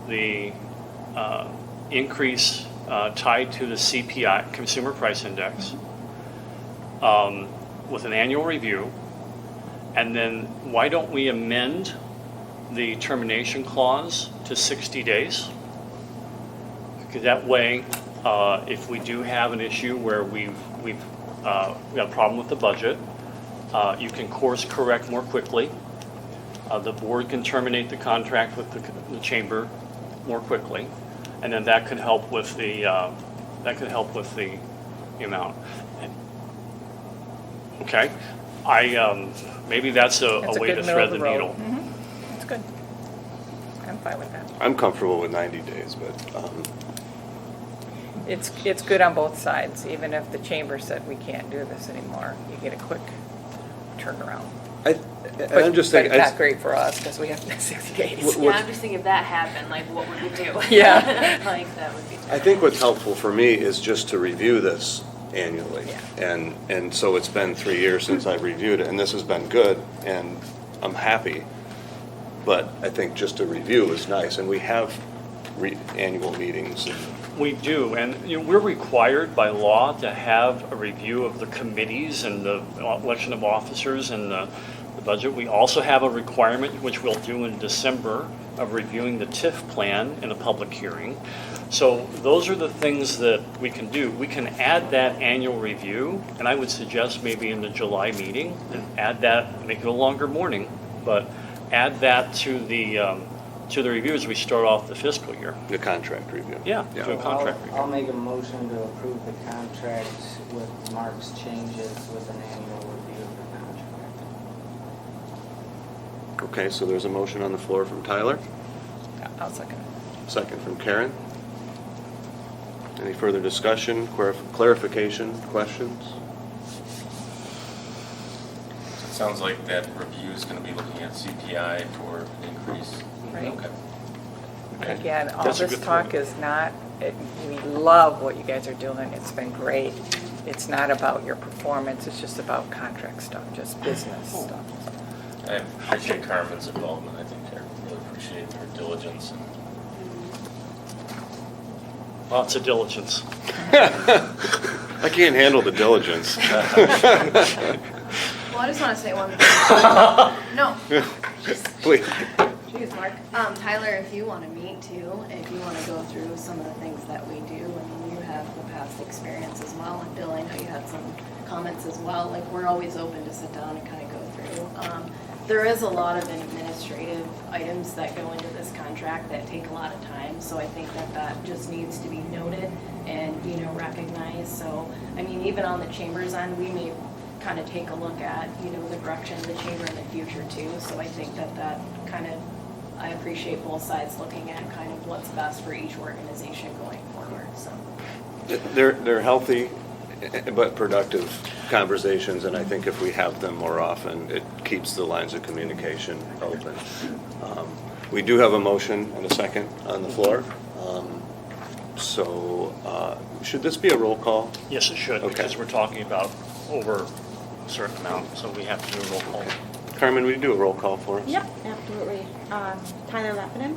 Speaker 6: the increase tied to the CPI, Consumer Price Index, with an annual review, and then why don't we amend the termination clause to 60 days? Because that way, if we do have an issue where we've got a problem with the budget, you can course correct more quickly. The board can terminate the contract with the chamber more quickly. and then that could help with the amount. Okay, maybe that's a
Speaker 8: That's a
Speaker 6: way to
Speaker 8: good middle
Speaker 6: thread
Speaker 8: of
Speaker 6: the
Speaker 8: the road.
Speaker 6: needle.
Speaker 8: That's good. I'm fine with that.
Speaker 1: I'm comfortable with 90 days, but
Speaker 8: It's good on both sides, even if the chamber said we can't do this anymore, you get a quick turnaround.
Speaker 1: I'm just thinking.
Speaker 8: But not great for us, because we have 60 days.
Speaker 9: Yeah, I'm just thinking if that happened, like, what would we do?
Speaker 8: Yeah.
Speaker 9: Like, that would be
Speaker 1: I think what's helpful for me is just to review this annually.
Speaker 8: Yeah.
Speaker 1: And so it's been 3 years since I've reviewed it, and this has been good, and I'm happy. But I think just a review is nice, and we have annual meetings.
Speaker 6: We do, and we're required by law to have a review of the committees and the election of officers and the budget. We also have a requirement, which we'll do in December, of reviewing the TIF plan in a public hearing. So those are the things that we can do. We can add that annual review, and I would suggest maybe in the July meeting, and add that, make it a longer morning, but add that to the review as we start off the fiscal year.
Speaker 1: The contract review.
Speaker 6: Yeah, do a contract review.
Speaker 11: I'll make a motion to approve the contract with Mark's changes with an annual review of the contract.
Speaker 1: Okay, so there's a motion on the floor from Tyler,
Speaker 8: I'll second.
Speaker 1: second from Karen. Any further discussion, clarification, questions?
Speaker 5: So it sounds like that review is going to be looking at CPI for an increase.
Speaker 8: Right.
Speaker 5: Okay.
Speaker 8: Again, all
Speaker 6: That's a
Speaker 8: this
Speaker 6: good
Speaker 8: talk
Speaker 6: point.
Speaker 8: is not, we love what you guys are doing, it's been great. It's not about your performance, it's just about contract stuff, just business stuff.
Speaker 5: I appreciate Carmen's involvement. I think I really appreciate her diligence. And
Speaker 6: Lots of diligence.
Speaker 1: I can't handle the diligence.
Speaker 10: Well, I just want to say one thing. No,
Speaker 1: Please.
Speaker 10: geez, Mark. Tyler, if you want to meet too, if you want to go through some of the things that we do, and you have the past experience as well, and Bill, I know you had some comments as well, like, we're always open to sit down and kind of go through. There is a lot of administrative items that go into this contract that take a lot of time, so I think that that just needs to be noted and, recognized. So, I mean, even on the chamber's end, we may kind of take a look at, the direction of the chamber in the future too. So I think that that kind of, I appreciate both sides looking at kind of what's best for each organization going forward, so.
Speaker 1: They're healthy but productive conversations, and I think if we have them more often, it keeps the lines of communication open. We do have a motion and a second on the floor. So should this be a roll call?
Speaker 6: Yes, it should,
Speaker 1: Okay.
Speaker 6: because we're talking about over a certain amount, so we have to do a roll call.
Speaker 1: Carmen, will you do a roll call for us?
Speaker 4: Yep, absolutely. Tyler Lappinen,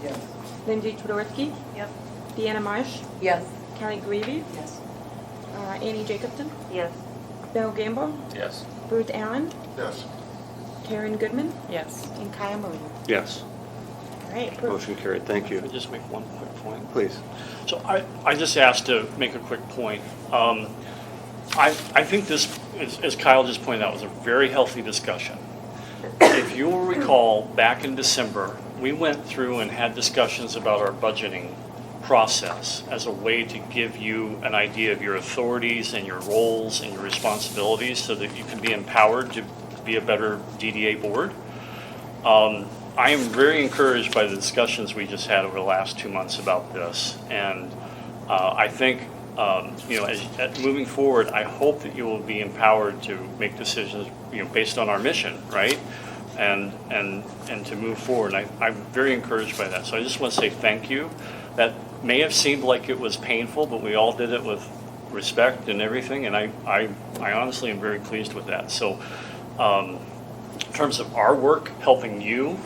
Speaker 11: Yes.
Speaker 4: Lindsay Tudorski,
Speaker 10: Yep.
Speaker 4: Deanna Marsh,
Speaker 7: Yes.
Speaker 4: Kelly Greavy,
Speaker 7: Yes.
Speaker 4: Annie Jacobson,
Speaker 9: Yes.
Speaker 4: Bill Gamble,
Speaker 5: yes.
Speaker 4: Bruce Allen,
Speaker 2: Yes.
Speaker 4: Karen Goodman,
Speaker 8: Yes.
Speaker 4: and Kaya Moore.
Speaker 1: Yes.
Speaker 4: All right, approved.
Speaker 1: Motion carried. Thank
Speaker 6: Can I
Speaker 1: you.
Speaker 6: just make one quick point?
Speaker 1: Please.
Speaker 6: So I just asked to make a quick point. I think this, as Kyle just pointed out, was a very healthy discussion. If you will recall, back in December, we went through and had discussions about our budgeting process as a way to give you an idea of your authorities and your roles and your responsibilities so that you can be empowered to be a better DDA board. I am very encouraged by the discussions we just had over the last 2 months about this. And I think, as moving forward, I hope that you will be empowered to make decisions, based on our mission, right? And to move forward. I'm very encouraged by that. So I just want to say thank you. That may have seemed like it was painful, but we all did it with respect and everything. And I honestly am very pleased with that. So in terms of our work helping you,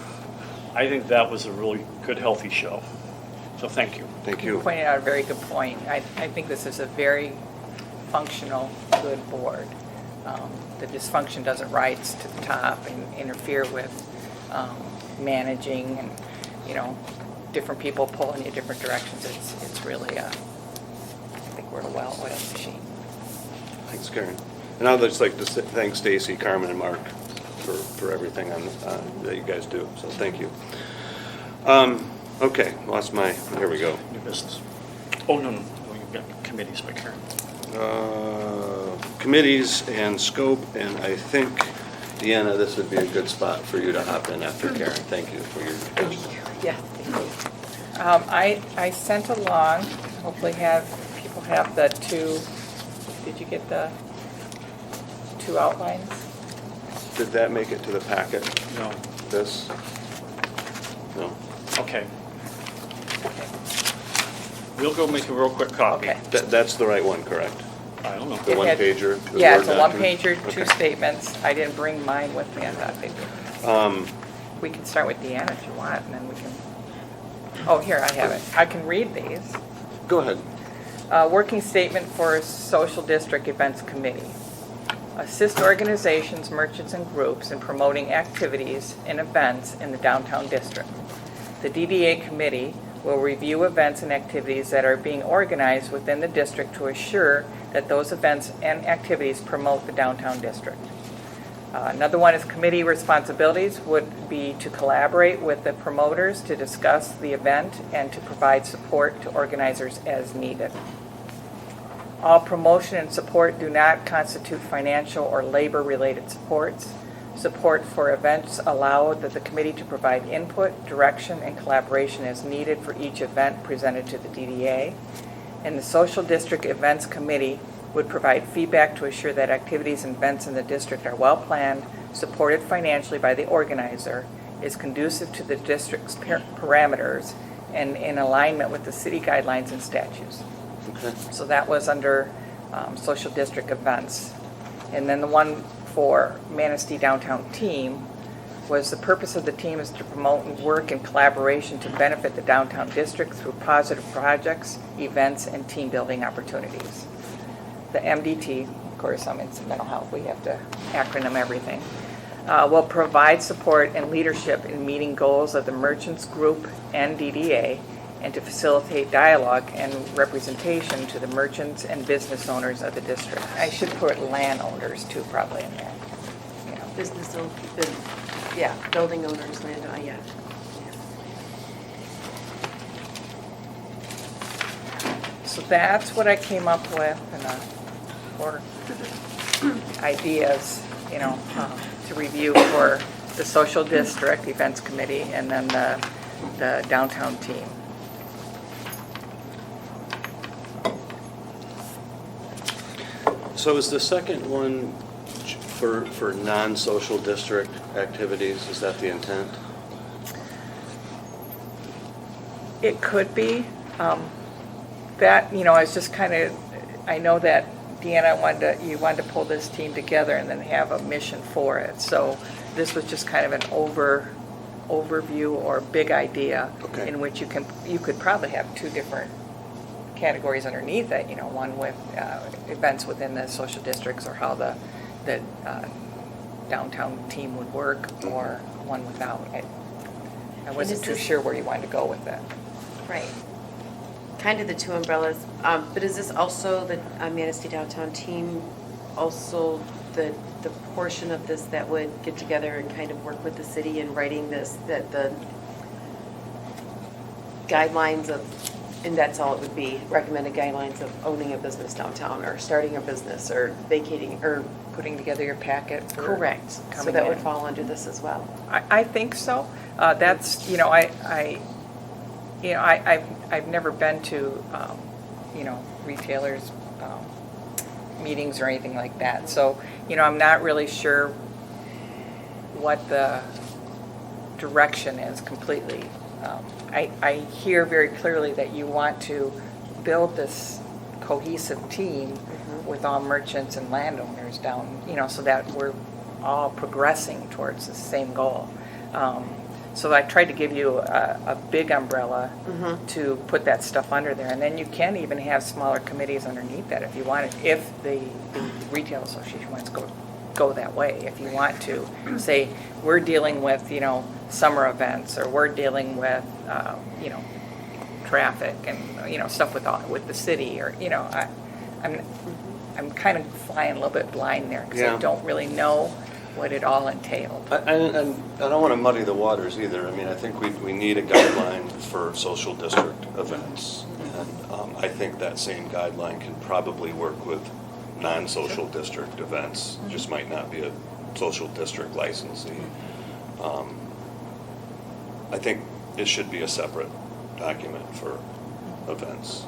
Speaker 6: I think that was a really good, healthy show. So thank you.
Speaker 1: Thank
Speaker 8: You
Speaker 1: you.
Speaker 8: pointed out a very good point. I think this is a very functional, good board. The dysfunction doesn't rise to the top and interfere with managing and, different people pulling you different directions. It's really, I think we're a well-oiled machine.
Speaker 1: Thanks, Karen. And I'd just like to thank Stacy, Carmen, and Mark for everything that you guys do. So thank you. Okay, lost my, here we go.
Speaker 6: New business. Oh, no, you've got committees back here.
Speaker 1: Committees and scope, and I think, Deanna, this would be a good spot for you to hop in after Karen. Thank you for your attention.
Speaker 3: Yeah, thank you.
Speaker 8: I sent along, hopefully people have the two, did you get the two outlines?
Speaker 1: Did that make it to the packet,
Speaker 6: No.
Speaker 1: this? No?
Speaker 6: Okay. We'll go make a real quick copy.
Speaker 8: Okay.
Speaker 1: That's the right one, correct?
Speaker 6: I don't know.
Speaker 1: The
Speaker 8: It
Speaker 1: one
Speaker 8: had-
Speaker 1: pager? the
Speaker 8: Yeah,
Speaker 1: Word
Speaker 8: it's a
Speaker 1: document?
Speaker 8: one-pager, two
Speaker 1: Okay.
Speaker 8: statements. I didn't bring mine with me, I thought maybe. We can start with Deanna if you want, and then we can, oh, here, I have it. I can read these.
Speaker 1: Go ahead.
Speaker 8: Working statement for Social District Events Committee. Assist organizations, merchants, and groups in promoting activities and events in the downtown district. The DDA committee will review events and activities that are being organized within the district to assure that those events and activities promote the downtown district. Another one is committee responsibilities would be to collaborate with the promoters to discuss the event and to provide support to organizers as needed. All promotion and support do not constitute financial or labor-related supports. Support for events allow the committee to provide input, direction, and collaboration as needed for each event presented to the DDA. And the Social District Events Committee would provide feedback to assure that activities and events in the district are well planned, supported financially by the organizer, is conducive to the district's parameters, and in alignment with the city guidelines and statutes.
Speaker 1: Okay.
Speaker 8: So that was under social district events. And then the one for Manistee Downtown Team was the purpose of the team is to promote and work in collaboration to benefit the downtown district through positive projects, events, and team building opportunities. The MDT, of course, it's mental health, we have to acronym everything, will provide support and leadership in meeting goals of the merchants group and DDA, and to facilitate dialogue and representation to the merchants and business owners of the district. I should put landowners too, probably in there. You know.
Speaker 3: Business owners, yeah, building owners, land, yeah.
Speaker 8: So that's what I came up with, for ideas, to review for the social district events committee and then the downtown team.
Speaker 1: So is the second one for non-social district activities, is that the intent?
Speaker 8: It could be. That, I was just kind of, I know that Deanna you wanted to pull this team together and then have a mission for it. So this was just kind of an overview or big idea.
Speaker 1: Okay.
Speaker 8: In which you could probably have two different categories underneath it, one with events within the social districts or how the downtown team would work, or one without. I wasn't too sure where you wanted to go with it.
Speaker 3: Right. Kind of the two umbrellas, but is this also the Manistee Downtown Team, also the portion of this that would get together and kind of work with the city in writing this, that the guidelines of, and that's all it would be, recommended guidelines of owning a business downtown or starting a business or vacating or
Speaker 8: Putting together your packet for
Speaker 3: correct. So
Speaker 8: coming
Speaker 3: that would
Speaker 8: in.
Speaker 3: fall under this as well.
Speaker 8: I think so. That's, I've never been to, retailers' meetings or anything like that. So, I'm not really sure what the direction is completely. I hear very clearly that you want to build this cohesive team with all merchants and landowners down, so that we're all progressing towards the same goal. So I tried to give you a big umbrella to put that stuff under there. And then you can even have smaller committees underneath that if you want it, if the retail association wants to go that way. If you want to say, we're dealing with, summer events, or we're dealing with, traffic and, stuff with the city, or, I'm kind of flying a little bit blind there because
Speaker 1: Yeah.
Speaker 8: I don't really know what it all entailed.
Speaker 1: And I don't want to muddy the waters either. I mean, I think we need a guideline for social district events. And I think that same guideline can probably work with non-social district events. Just might not be a social district licensee. I think it should be a separate document for events,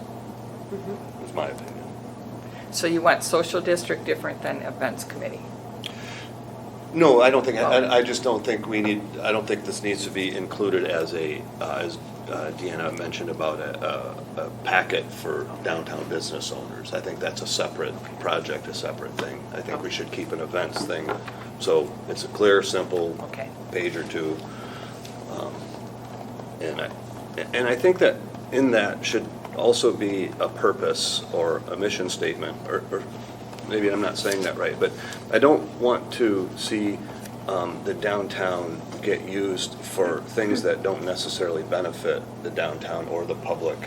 Speaker 1: is my opinion.
Speaker 8: So you want social district different than events committee?
Speaker 1: No, I don't think, I just don't think I don't think this needs to be included as as Deanna mentioned about a packet for downtown business owners. I think that's a separate project, a separate thing. I think we should keep an events thing, so it's a clear, simple
Speaker 8: Okay.
Speaker 1: page or two. And I think that in that should also be a purpose or a mission statement, or maybe I'm not saying that right, but I don't want to see the downtown get used for things that don't necessarily benefit the downtown or the public.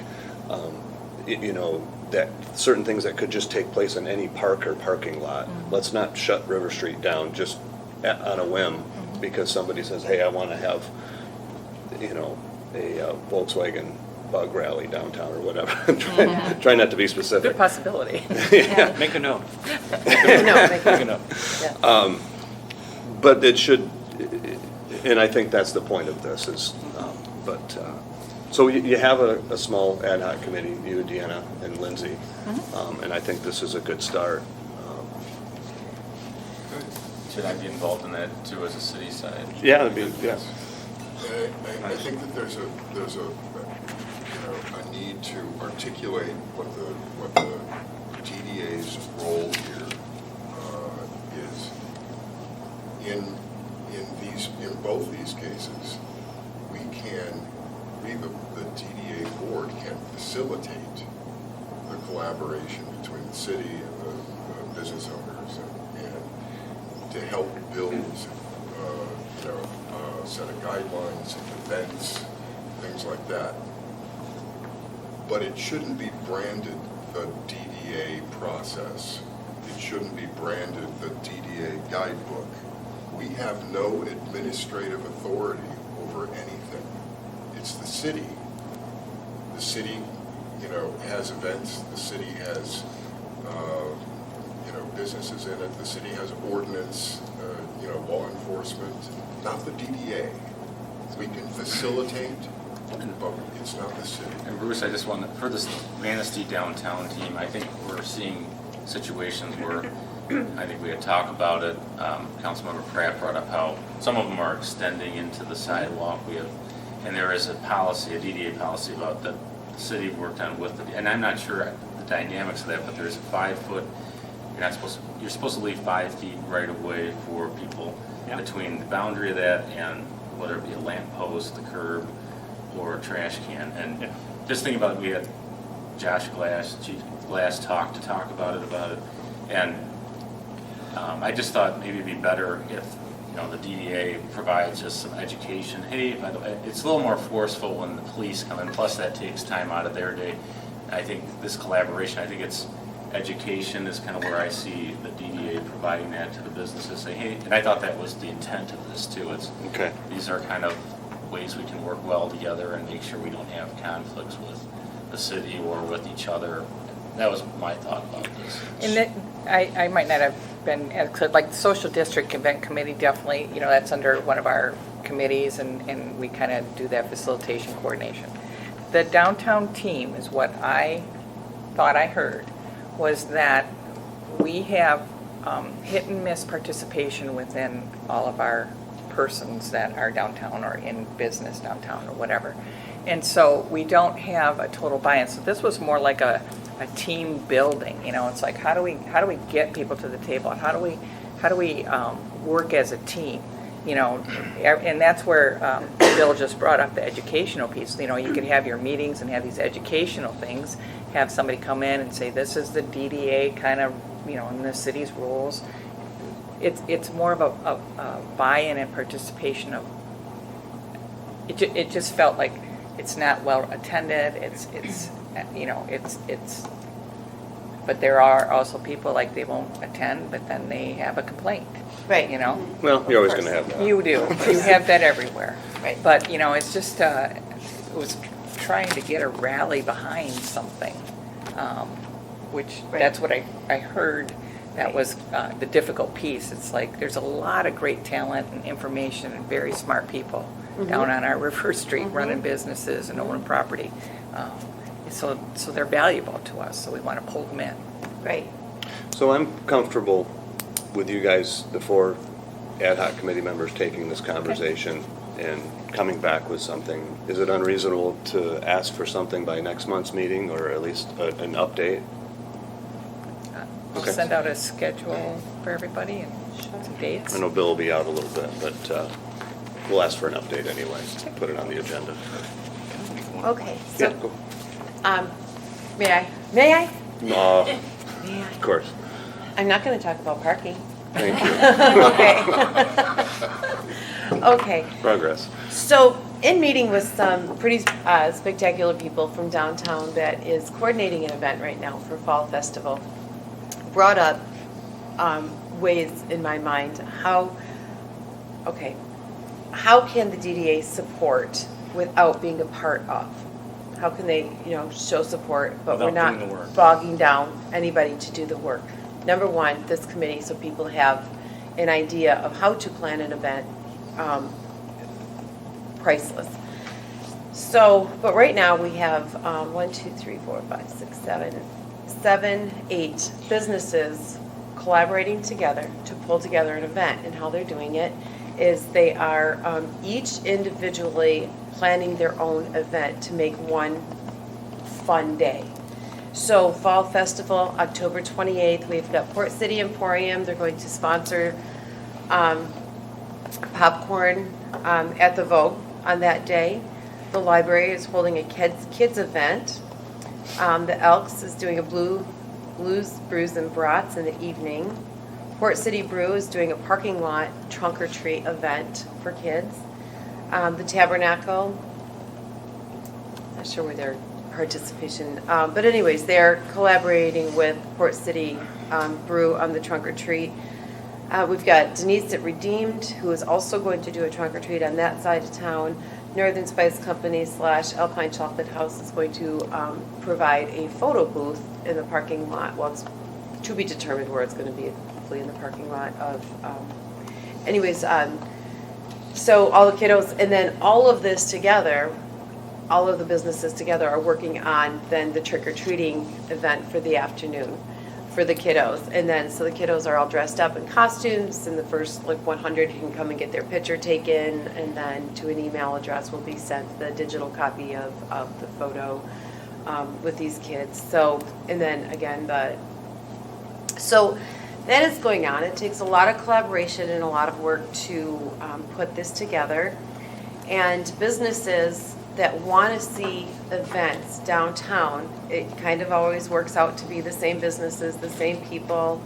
Speaker 1: That certain things that could just take place in any park or parking lot. Let's not shut River Street down just on a whim because somebody says, hey, I want to have, a Volkswagen bug rally downtown or whatever. Try not to be specific.
Speaker 8: Good possibility.
Speaker 1: Yeah.
Speaker 6: Make a note.
Speaker 8: Make
Speaker 6: a note.
Speaker 8: Yeah.
Speaker 1: But it should, and I think that's the point of this is, so you have a small ad hoc committee, you, Deanna, and Lindsay, and I think this is a good start.
Speaker 5: Should I be involved in that too as a city side?
Speaker 1: Yeah, it'd be, yeah.
Speaker 2: I think that there's a need to articulate what the DDA's role here is. In both these cases, the DDA board can facilitate the collaboration between the city and the business owners and to help build a set of guidelines, events, things like that. But it shouldn't be branded the DDA process. It shouldn't be branded the DDA guidebook. We have no administrative authority over anything. It's the city. The city, has events. The city has, businesses in it. The city has ordinance, law enforcement. Not the DDA. We can facilitate, but it's not the city.
Speaker 5: And Bruce, I just want to, for this Manistee downtown team, I think we're seeing situations where I think we had talked about it. Councilmember Pratt brought up how some of them are extending into the sidewalk. And there is a policy, a DDA policy about that the city worked on with and I'm not sure the dynamics of that, but there's a 5 foot. You're supposed to leave 5 feet right away for people between the boundary of that and whether it be a lamp post, the curb, or a trash can. And just think about it, we had Chief Glass talk about it. And I just thought maybe it'd be better if the DDA provides just some education. Hey, by the way, it's a little more forceful when the police come in. Plus, that takes time out of their day. I think this collaboration. I think it's education is kind of where I see the DDA providing that to the businesses. Say, hey, and I thought that was the intent of this too. It's
Speaker 1: Okay.
Speaker 5: These are kind of ways we can work well together and make sure we don't have conflicts with the city or with each other. That was my thought about this.
Speaker 8: And that, I might not have been as clear, like the social district event committee, definitely, that's under one of our committees and we kind of do that facilitation coordination. The downtown team is what I thought I heard was that we have hit and miss participation within all of our persons that are downtown or in business downtown or whatever. And so we don't have a total buy-in. So this was more like a team building, it's like how do we get people to the table? How do we work as a team? And that's where Bill just brought up the educational piece. You could have your meetings and have these educational things, have somebody come in and say, this is the DDA kind of, in the city's rules. It's more of a buy-in and participation of, it just felt like it's not well attended, it's But there are also people, like, they won't attend, but then they have a complaint,
Speaker 3: Right.
Speaker 8: you know?
Speaker 1: Well, you're always
Speaker 3: Of
Speaker 1: going to have that.
Speaker 8: You do, you have that everywhere.
Speaker 3: Right.
Speaker 8: But, you know, it's just, it was trying to get a rally behind something, which,
Speaker 3: Right.
Speaker 8: that's what I heard, that was the difficult piece. It's like, there's a lot of great talent and information and very smart people down on our River Street running businesses and owning property. So they're valuable to us, so we want to pull them in.
Speaker 3: Right.
Speaker 1: So I'm comfortable with you guys, the 4 ad hoc committee members, taking this conversation and coming back with something. Is it unreasonable to ask for something by next month's meeting, or at least an update?
Speaker 8: We'll
Speaker 1: Okay.
Speaker 8: send out a schedule for everybody and some dates.
Speaker 1: I know Bill will be out a little bit, but we'll ask for an update anyway, put it on the agenda.
Speaker 3: Okay,
Speaker 1: Yeah,
Speaker 3: so,
Speaker 1: go.
Speaker 3: may I? May I?
Speaker 1: No,
Speaker 3: May I?
Speaker 1: of course.
Speaker 3: I'm not gonna talk about parking.
Speaker 1: Thank you.
Speaker 3: Okay. Okay.
Speaker 1: Progress.
Speaker 3: So, in meeting with some pretty spectacular people from downtown that is coordinating an event right now for Fall Festival, brought up ways in my mind how can the DDA support without being a part of? How can they, show support, but we're
Speaker 6: Without
Speaker 3: not
Speaker 6: doing the work.
Speaker 3: bogging down anybody to do the work? Number one, this committee, so people have an idea of how to plan an event, priceless. So, but right now we have 8 businesses collaborating together to pull together an event. And how they're doing it is they are each individually planning their own event to make one fun day. So Fall Festival, October 28th, we've got Port City Emporium. They're going to sponsor popcorn at the Vogue on that day. The library is holding a kids event. The Elks is doing a Blues, Brews, and Brats in the evening. Port City Brew is doing a parking lot trunk or treat event for kids. The Tabernacle, not sure where their participation, but anyways, they're collaborating with Port City Brew on the trunk or treat. We've got Denise at Redeemed, who is also going to do a trunk or treat on that side of town. Northern Spice Company / Alpine Chocolate House is going to provide a photo booth in the parking lot. Well, it's to be determined where it's going to be, hopefully in the parking lot of, so all the kiddos, and then all of this together, all of the businesses together are working on then the trick-or-treating event for the afternoon for the kiddos. And then, so the kiddos are all dressed up in costumes, and the first 100 can come and get their picture taken, and then to an email address will be sent the digital copy of the photo with these kids. So, and then again, so that is going on. It takes a lot of collaboration and a lot of work to put this together. And businesses that want to see events downtown, it kind of always works out to be the same businesses, the same people.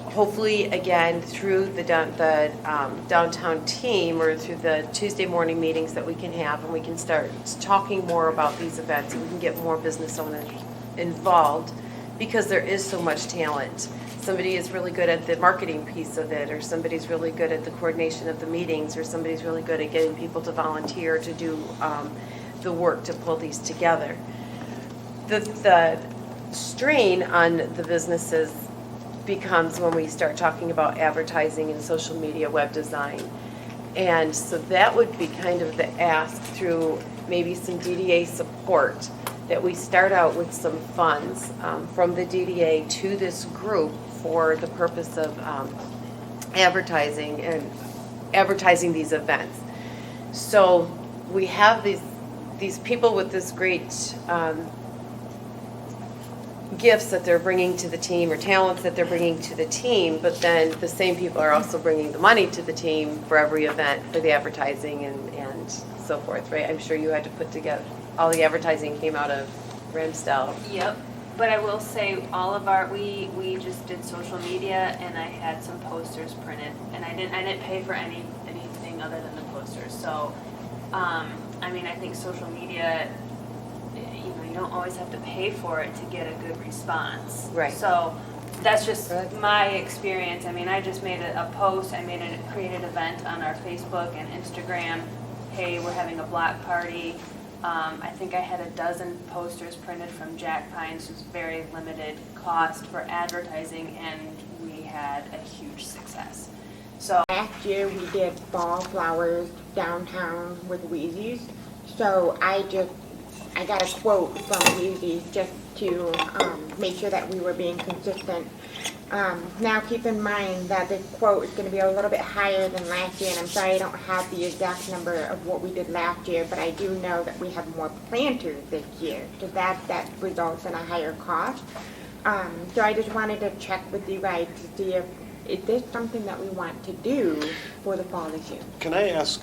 Speaker 3: Hopefully, again, through the downtown team or through the Tuesday morning meetings that we can have, and we can start talking more about these events, and we can get more business owners involved, because there is so much talent. Somebody is really good at the marketing piece of it, or somebody's really good at the coordination of the meetings, or somebody's really good at getting people to volunteer to do the work to pull these together. The strain on the businesses becomes when we start talking about advertising and social media, web design. And so that would be kind of the ask through maybe some DDA support, that we start out with some funds from the DDA to this group for the purpose of advertising these events. So we have these people with this great gifts that they're bringing to the team, or talents that they're bringing to the team, but then the same people are also bringing the money to the team for every event, for the advertising and so forth, right? I'm sure you had to put together, all the advertising came out of Ramsdell.
Speaker 9: Yep, but I will say we just did social media, and I had some posters printed, and I didn't pay for anything other than the posters. So, I think social media, you you don't always have to pay for it to get a good response.
Speaker 3: Right.
Speaker 9: So that's just
Speaker 3: Correct.
Speaker 9: my experience. I mean, I just made a post, created an event on our Facebook and Instagram. Hey, we're having a block party. I think I had a dozen posters printed from Jack Pines, who's very limited cost for advertising, and we had a huge success. So
Speaker 4: Last year, we did fall flowers downtown with Wheaties. So I got a quote from Wheaties just to make sure that we were being consistent. Now keep in mind that the quote is going to be a little bit higher than last year, and I'm sorry I don't have the exact number of what we did last year, but I do know that we have more planters this year, so that results in a higher cost. So I just wanted to check with you guys to see if is this something that we want to do for the fall this year.
Speaker 1: Can I ask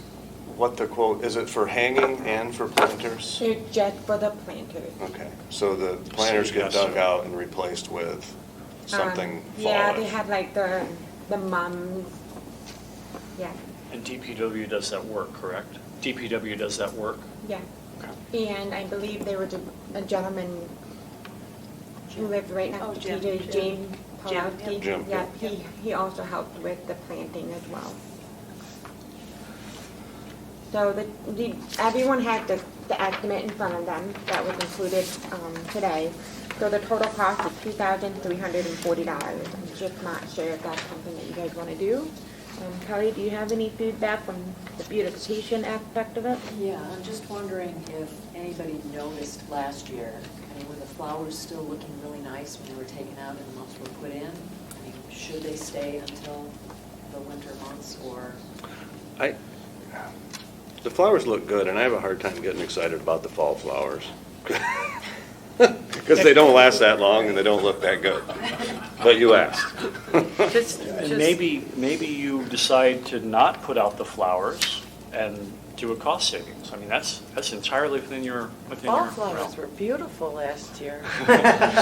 Speaker 1: what the quote, is it for hanging and for planters?
Speaker 4: It's just for the planters.
Speaker 1: Okay, so the planters get
Speaker 6: Yes,
Speaker 1: dug
Speaker 6: sir.
Speaker 1: out and replaced with something
Speaker 4: Yeah, they
Speaker 1: fallish.
Speaker 4: had like the mums. Yeah,
Speaker 6: And DPW does that work, correct? DPW does that work?
Speaker 4: yeah.
Speaker 6: Okay.
Speaker 4: And I believe there was a gentleman who lived right next
Speaker 9: Oh,
Speaker 4: to
Speaker 9: Jim.
Speaker 4: TJ, James
Speaker 9: Jim,
Speaker 4: Pawlowski.
Speaker 1: Jim,
Speaker 4: Yeah,
Speaker 1: yeah.
Speaker 4: he also helped with the planting as well. So everyone had the estimate in front of them that was included today. So the total cost is $2,340. I'm just not sure if that's something that you guys want to do. Kelly, do you have any feedback from the beautification aspect of it?
Speaker 7: Yeah, I'm just wondering if anybody noticed last year, I mean, were the flowers still looking really nice when they were taken out and the mums were put in? I mean, should they stay until the winter months, or?
Speaker 1: The flowers look good, and I have a hard time getting excited about the fall flowers. Because they don't last that long and they don't look that good. But you asked.
Speaker 6: And maybe you decide to not put out the flowers and do a cost savings. I mean, that's entirely within your
Speaker 3: Fall
Speaker 6: realm.
Speaker 3: flowers were beautiful last year.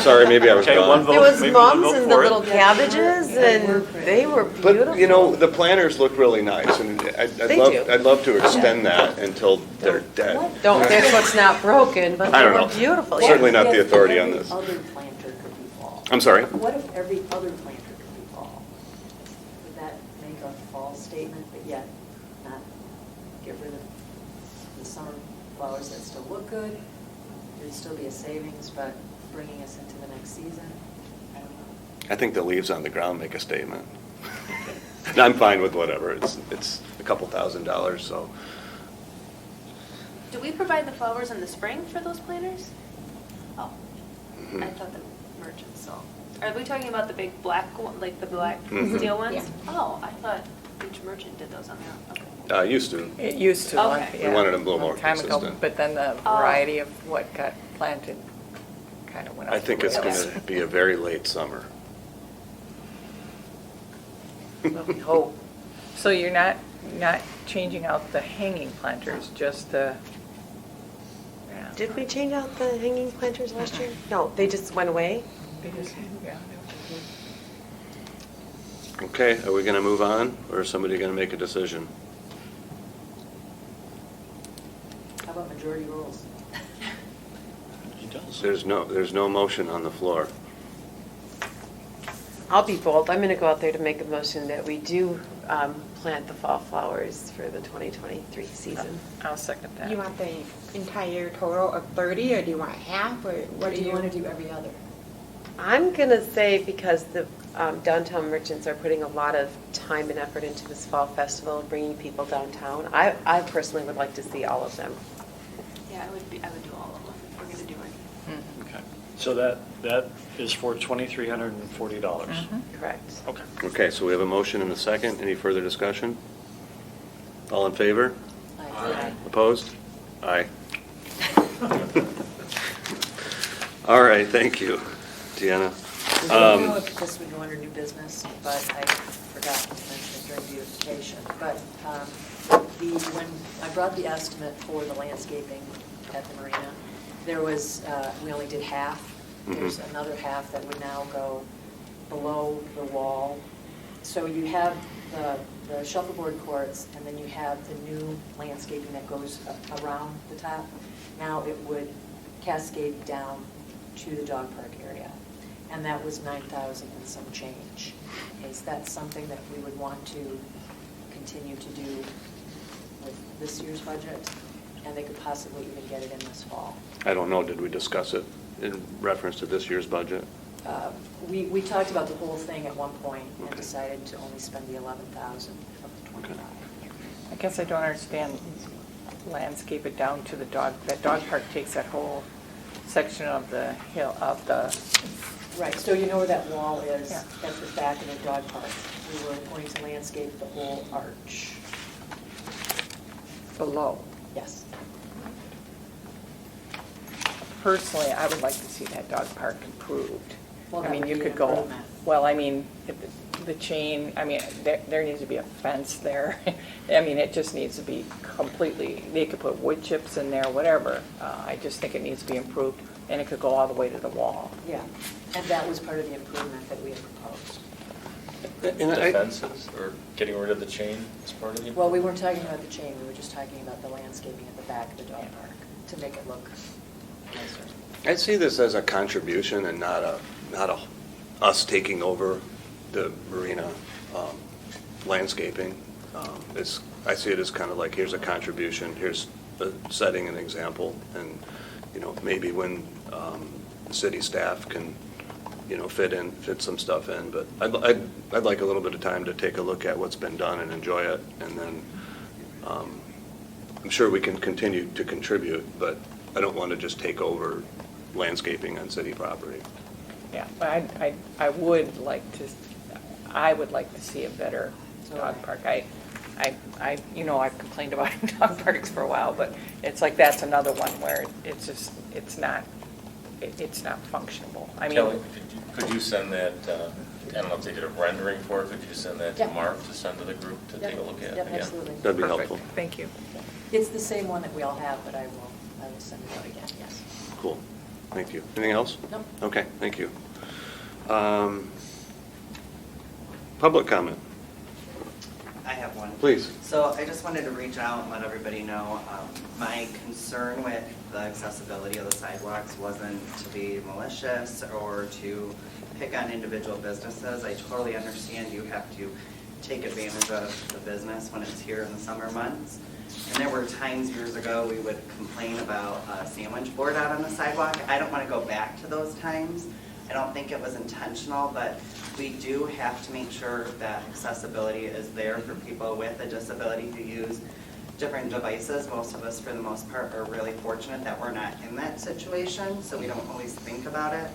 Speaker 1: Sorry, maybe I was
Speaker 6: Okay, one
Speaker 1: gone.
Speaker 6: vote.
Speaker 3: There was
Speaker 6: maybe one
Speaker 3: mums
Speaker 6: vote
Speaker 3: and the
Speaker 6: for it.
Speaker 3: little cabbages, and they were beautiful.
Speaker 1: But, you know, the planters look really nice, and
Speaker 3: They do.
Speaker 1: I'd love to extend that until they're dead.
Speaker 3: Don't fix what's not broken, but
Speaker 1: I
Speaker 3: they
Speaker 1: don't
Speaker 3: were
Speaker 1: know.
Speaker 3: beautiful.
Speaker 1: Certainly
Speaker 3: Yeah.
Speaker 1: not the authority on this.
Speaker 7: What if every other planter could be fall?
Speaker 1: I'm sorry?
Speaker 7: What if every other planter could be fall? Would that make a fall statement, but yet not get rid of the summer flowers that still look good? There'd still be a savings, but bringing us into the next season? I don't know.
Speaker 1: I think the leaves on the ground make a statement. And I'm fine with whatever. It's a couple $1,000s, so.
Speaker 9: do we provide the flowers in the spring for those planters? Oh,
Speaker 1: Mhm.
Speaker 9: I thought the merchants sold. Are we talking about the big black, like the black
Speaker 1: Mhm.
Speaker 9: steel ones?
Speaker 4: Yeah.
Speaker 9: Oh, I thought each merchant did those on their own. Okay.
Speaker 1: Used to.
Speaker 8: It used to,
Speaker 9: Okay.
Speaker 8: yeah.
Speaker 1: We wanted them a little more
Speaker 8: long time ago,
Speaker 1: consistent.
Speaker 8: But then the
Speaker 9: Oh.
Speaker 8: variety of what got planted kind of went out.
Speaker 1: I think
Speaker 8: the
Speaker 1: it's
Speaker 8: window.
Speaker 1: going to be a very late summer.
Speaker 3: Well, we hope.
Speaker 8: So you're not changing out the hanging planters, just the, yeah.
Speaker 3: Did we change out the hanging planters last year? No, they just went away?
Speaker 8: They just- yeah.
Speaker 1: Okay, are we going to move on, or is somebody going to make a decision?
Speaker 7: How about majority rules?
Speaker 6: He does.
Speaker 1: There's no motion on the floor.
Speaker 3: I'll be bold. I'm going to go out there to make a motion that we do plant the fall flowers for the 2023 season.
Speaker 8: I'll second that.
Speaker 4: You want the entire total of 30, or do you want half, or
Speaker 7: Or
Speaker 4: what
Speaker 7: do you want to do every other?
Speaker 3: I'm going to say, because the downtown merchants are putting a lot of time and effort into this fall festival, bringing people downtown, I personally would like to see all of them.
Speaker 9: Yeah, I would do all of them if we're going to do it.
Speaker 8: Mhm.
Speaker 6: Okay. So that is for $2,340.
Speaker 8: Mhm.
Speaker 3: Correct.
Speaker 6: Okay.
Speaker 1: Okay, so we have a motion and a second. Any further discussion? All in favor?
Speaker 7: Aye.
Speaker 1: Opposed? Aye. All right, thank you, Deanna.
Speaker 7: I don't know if this would go under new business, but I forgot to mention it during beautification. But when I brought the estimate for the landscaping at the marina, there was, we only did half. There's another half that would now go below the wall. So you have the shuffleboard courts, and then you have the new landscaping that goes around the top. Now it would cascade down to the dog park area. And that was 9,000 and some change. Is that something that we would want to continue to do with this year's budget? And they could possibly even get it in this fall.
Speaker 1: I don't know, did we discuss it in reference to this year's budget?
Speaker 7: We talked about the whole thing at one point and
Speaker 1: Okay.
Speaker 7: decided to only spend the 11,000 of the 25.
Speaker 8: I guess I don't understand landscape it down to the dog, that dog park takes that whole section of the hill, of the,
Speaker 7: Right, so you know where that wall is?
Speaker 8: Yeah.
Speaker 7: That's the back of the dog park. We were going to landscape the whole arch.
Speaker 8: below.
Speaker 7: Yes.
Speaker 8: Personally, I would like to see that dog park improved.
Speaker 7: Well,
Speaker 8: I
Speaker 7: that
Speaker 8: mean,
Speaker 7: would
Speaker 8: you
Speaker 7: be
Speaker 8: could
Speaker 7: an
Speaker 8: go,
Speaker 7: improvement.
Speaker 8: well, I mean, the chain, I mean, there needs to be a fence there. I mean, it just needs to be completely, they could put wood chips in there, whatever. I just think it needs to be improved, and it could go all the way to the wall.
Speaker 7: Yeah, and that was part of the improvement that we had proposed.
Speaker 1: And
Speaker 5: The
Speaker 1: I-
Speaker 5: fences or getting rid of the chain is part of the.
Speaker 7: Well, we weren't talking about the chain, we were just talking about the landscaping at the back of the dog park to make it look nicer.
Speaker 1: I see this as a contribution and not us taking over the marina landscaping. I see it as kind of like, here's a contribution, here's setting an example, and, maybe when city staff can, fit some stuff in, but I'd like a little bit of time to take a look at what's been done and enjoy it, and then I'm sure we can continue to contribute, but I don't want to just take over landscaping on city property.
Speaker 8: Yeah, but I would like to see a better dog park. I've complained about dog parks for a while, but it's like that's another one where it's not functionable. I mean,
Speaker 5: Kelly, could you send that, I don't know if they did a rendering for it, could you send that to
Speaker 7: Yeah.
Speaker 5: Mark to send to the group to take a look at?
Speaker 7: Yep,
Speaker 5: Yeah.
Speaker 7: absolutely.
Speaker 1: That'd be
Speaker 8: perfect.
Speaker 1: helpful.
Speaker 8: Thank you.
Speaker 7: It's the same one that we all have, but I will send it out again, yes.
Speaker 1: Cool. Thank you. Anything else?
Speaker 7: No.
Speaker 1: Okay, thank you. Public comment,
Speaker 11: I have one.
Speaker 1: please.
Speaker 11: So I just wanted to reach out and let everybody know, my concern with the accessibility of the sidewalks wasn't to be malicious or to pick on individual businesses. I totally understand you have to take advantage of the business when it's here in the summer months. And there were times years ago we would complain about a sandwich board out on the sidewalk. I don't want to go back to those times. I don't think it was intentional, but we do have to make sure that accessibility is there for people with a disability who use different devices. Most of us, for the most part, are really fortunate that we're not in that situation, so we don't always think about it.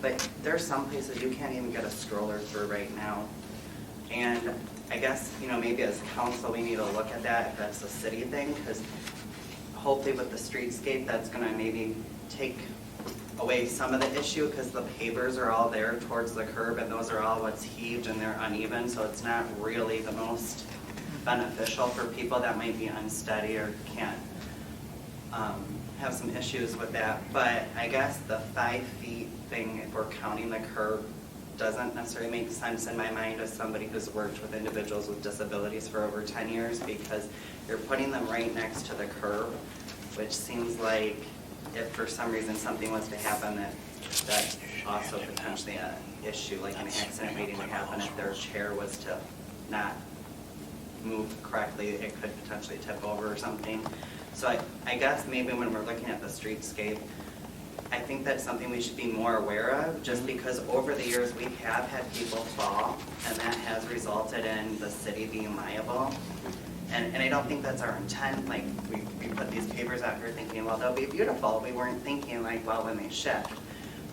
Speaker 11: But there's some places you can't even get a stroller through right now. And I guess, maybe as council, we need to look at that, if that's a city thing, because hopefully with the streetscape, that's gonna maybe take away some of the issue, because the pavers are all there towards the curb, and those are all what's heaved, and they're uneven, so it's not really the most beneficial for people that might be unsteady or can't have some issues with that. But I guess the 5 feet thing, if we're counting the curb, doesn't necessarily make sense in my mind as somebody who's worked with individuals with disabilities for over 10 years, because you're putting them right next to the curb, which seems like if for some reason something was to happen, that's also potentially an issue, like an accident waiting to happen. If their chair was to not move correctly, it could potentially tip over or something. So I guess maybe when we're looking at the streetscape, I think that's something we should be more aware of, just because over the years we have had people fall, and that has resulted in the city being liable. And I don't think that's our intent. Like, we put these pavers out here thinking, well, they'll be beautiful. We weren't thinking, like, well, when they shift.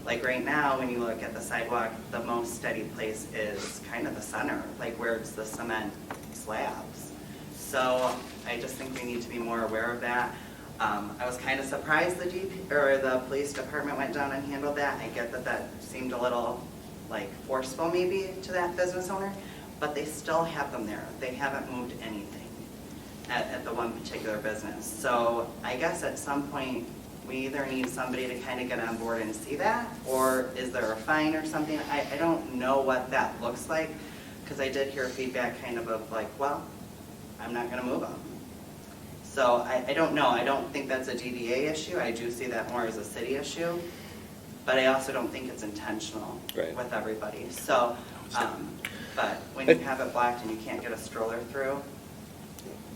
Speaker 11: Like right now, when you look at the sidewalk, the most steady place is kind of the center, like where it's the cement slabs. So I just think we need to be more aware of that. I was kind of surprised the police department went down and handled that. I get that seemed a little like forceful maybe to that business owner, but they still have them there. They haven't moved anything at the one particular business. So I guess at some point we either need somebody to kind of get on board and see that, or is there a fine or something? I don't know what that looks like, because I did hear feedback kind of like, well, I'm not going to move them.
Speaker 12: So I don't know, I don't think that's a DDA issue, I do see that more as a city issue, but I also don't think it's intentional
Speaker 1: Right.
Speaker 12: with everybody, so, but when you have it blocked and you can't get a stroller through,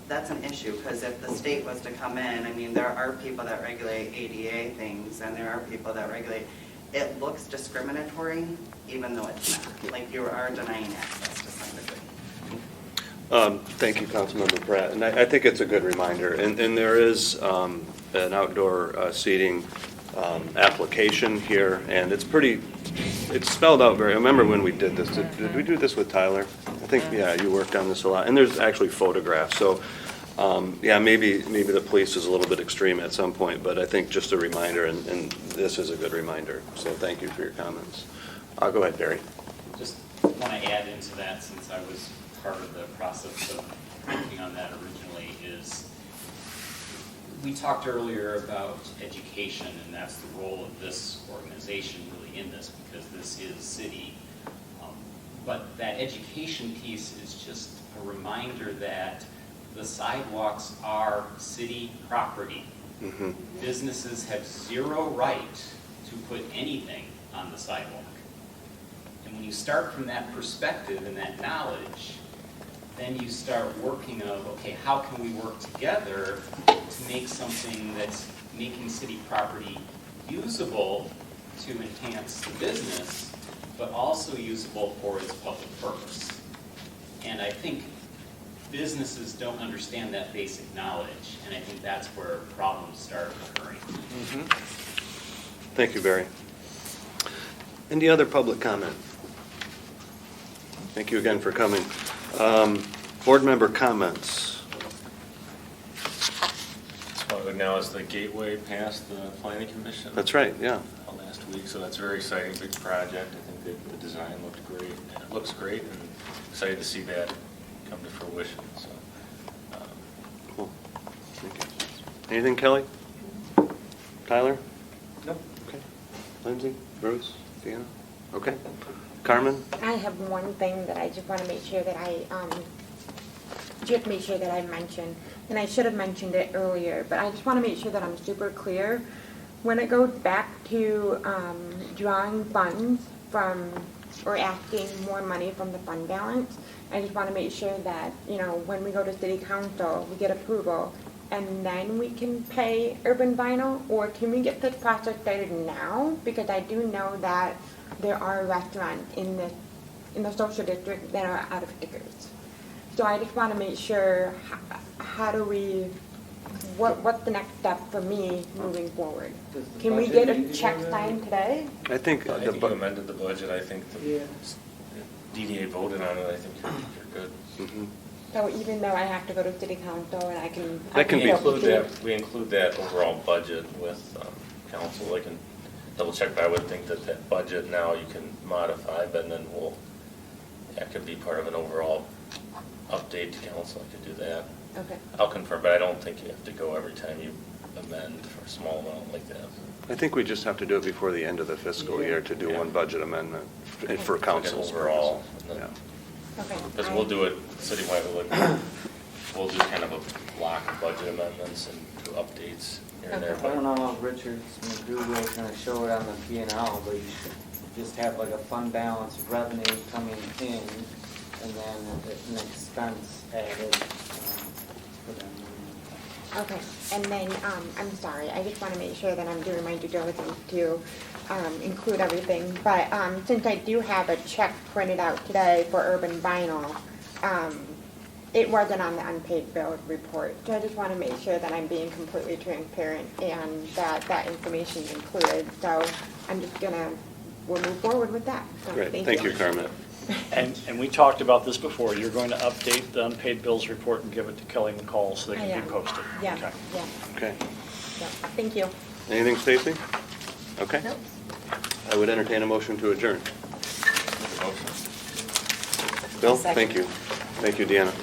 Speaker 12: that's an issue, because if the state was to come in, I mean, there are people that regulate ADA things, and there are people that regulate, it looks discriminatory, even though it's not, like you are denying access to some degree.
Speaker 1: Thank you, Councilmember Pratt, and I think it's a good reminder. And there is an outdoor seating application here, and it's spelled out very, I remember when we did this. Did we do this with Tyler? I think, yeah, you worked on this a lot. And there's actually photographs, so, yeah, maybe the police is a little bit extreme at some point, but I think just a reminder, and this is a good reminder. So thank you for your comments. Go ahead, Barry.
Speaker 13: Just want to add into that, since I was part of the process of working on that originally, is we talked earlier about education, and that's the role of this organization really in this, because this is city. But that education piece is just a reminder that the sidewalks are city property.
Speaker 1: Mm-hmm.
Speaker 13: Businesses have zero right to put anything on the sidewalk. And when you start from that perspective and that knowledge, then you start working of, okay, how can we work together to make something that's making city property usable to enhance the business, but also usable for its public purpose. And I think businesses don't understand that basic knowledge, and I think that's where problems start occurring.
Speaker 1: Mm-hmm. Thank you, Barry. Any other public comment? Thank you again for coming. Board member comments.
Speaker 5: So now is the gateway past the planning commission?
Speaker 1: That's right, yeah.
Speaker 5: Last week, so that's a very exciting, big project. I think that the design looked great, and it looks great, and excited to see that come to fruition, so.
Speaker 1: Cool. Thank you. Anything, Kelly? Tyler?
Speaker 11: Nope.
Speaker 1: Okay. Lindsay? Bruce? Deanna? Okay. Carmen?
Speaker 4: I have one thing that I just want to make sure that I mention, and I should have mentioned it earlier, but I just want to make sure that I'm super clear. When it goes back to drawing funds from, or asking more money from the fund balance, I just want to make sure that, when we go to city council, we get approval, and then we can pay Urban Vinyl, or can we get this process started now? Because I do know that there are restaurants in the social district that are out of stickers. So I just want to make sure, how do we, what's the next step for me moving forward? Can we get a check signed today?
Speaker 1: I think
Speaker 5: I think you amended the budget. I think the DDA voted on it. I think you're good.
Speaker 1: Mm-hmm.
Speaker 4: So even though I have to go to city council and I can.
Speaker 1: That can be
Speaker 5: We include that overall budget with council. I can double check, but I would think that budget now you can modify, but then that could be part of an overall update to council. I could do that.
Speaker 4: Okay.
Speaker 5: I'll confirm, but I don't think you have to go every time you amend for a small amount like that.
Speaker 1: I think we just have to do it before the end of the fiscal year to do one budget amendment for council's
Speaker 5: overall.
Speaker 1: purposes. Yeah.
Speaker 4: Okay.
Speaker 5: Because we'll do it citywide, we'll do kind of a block of budget amendments and do updates here and there.
Speaker 11: I don't know how Richard's McDougal is gonna show it on the P&L, but you should just have like a fund balance of revenue coming in, and then an expense added for them.
Speaker 4: Okay, and then, I'm sorry, I just want to make sure that I'm doing my due diligence to include everything. But since I do have a check printed out today for Urban Vinyl, it wasn't on the unpaid bill report. So I just want to make sure that I'm being completely transparent and that that information is included. So I'm just we'll move forward with that. So
Speaker 1: Great, thank you, Carmen.
Speaker 6: And we talked about this before. You're going to update the unpaid bills report and give it to Kelly McCall so they
Speaker 4: I
Speaker 6: can
Speaker 4: am.
Speaker 6: be posted.
Speaker 4: Yeah,
Speaker 6: Okay.
Speaker 4: yeah,
Speaker 1: Okay.
Speaker 4: yeah. Thank you.
Speaker 1: Anything, Stacy? Okay.
Speaker 10: Nope.
Speaker 1: I would entertain a motion to adjourn.
Speaker 5: Motion.
Speaker 1: Bill,
Speaker 7: Second.
Speaker 1: thank you. Thank you, Deanna.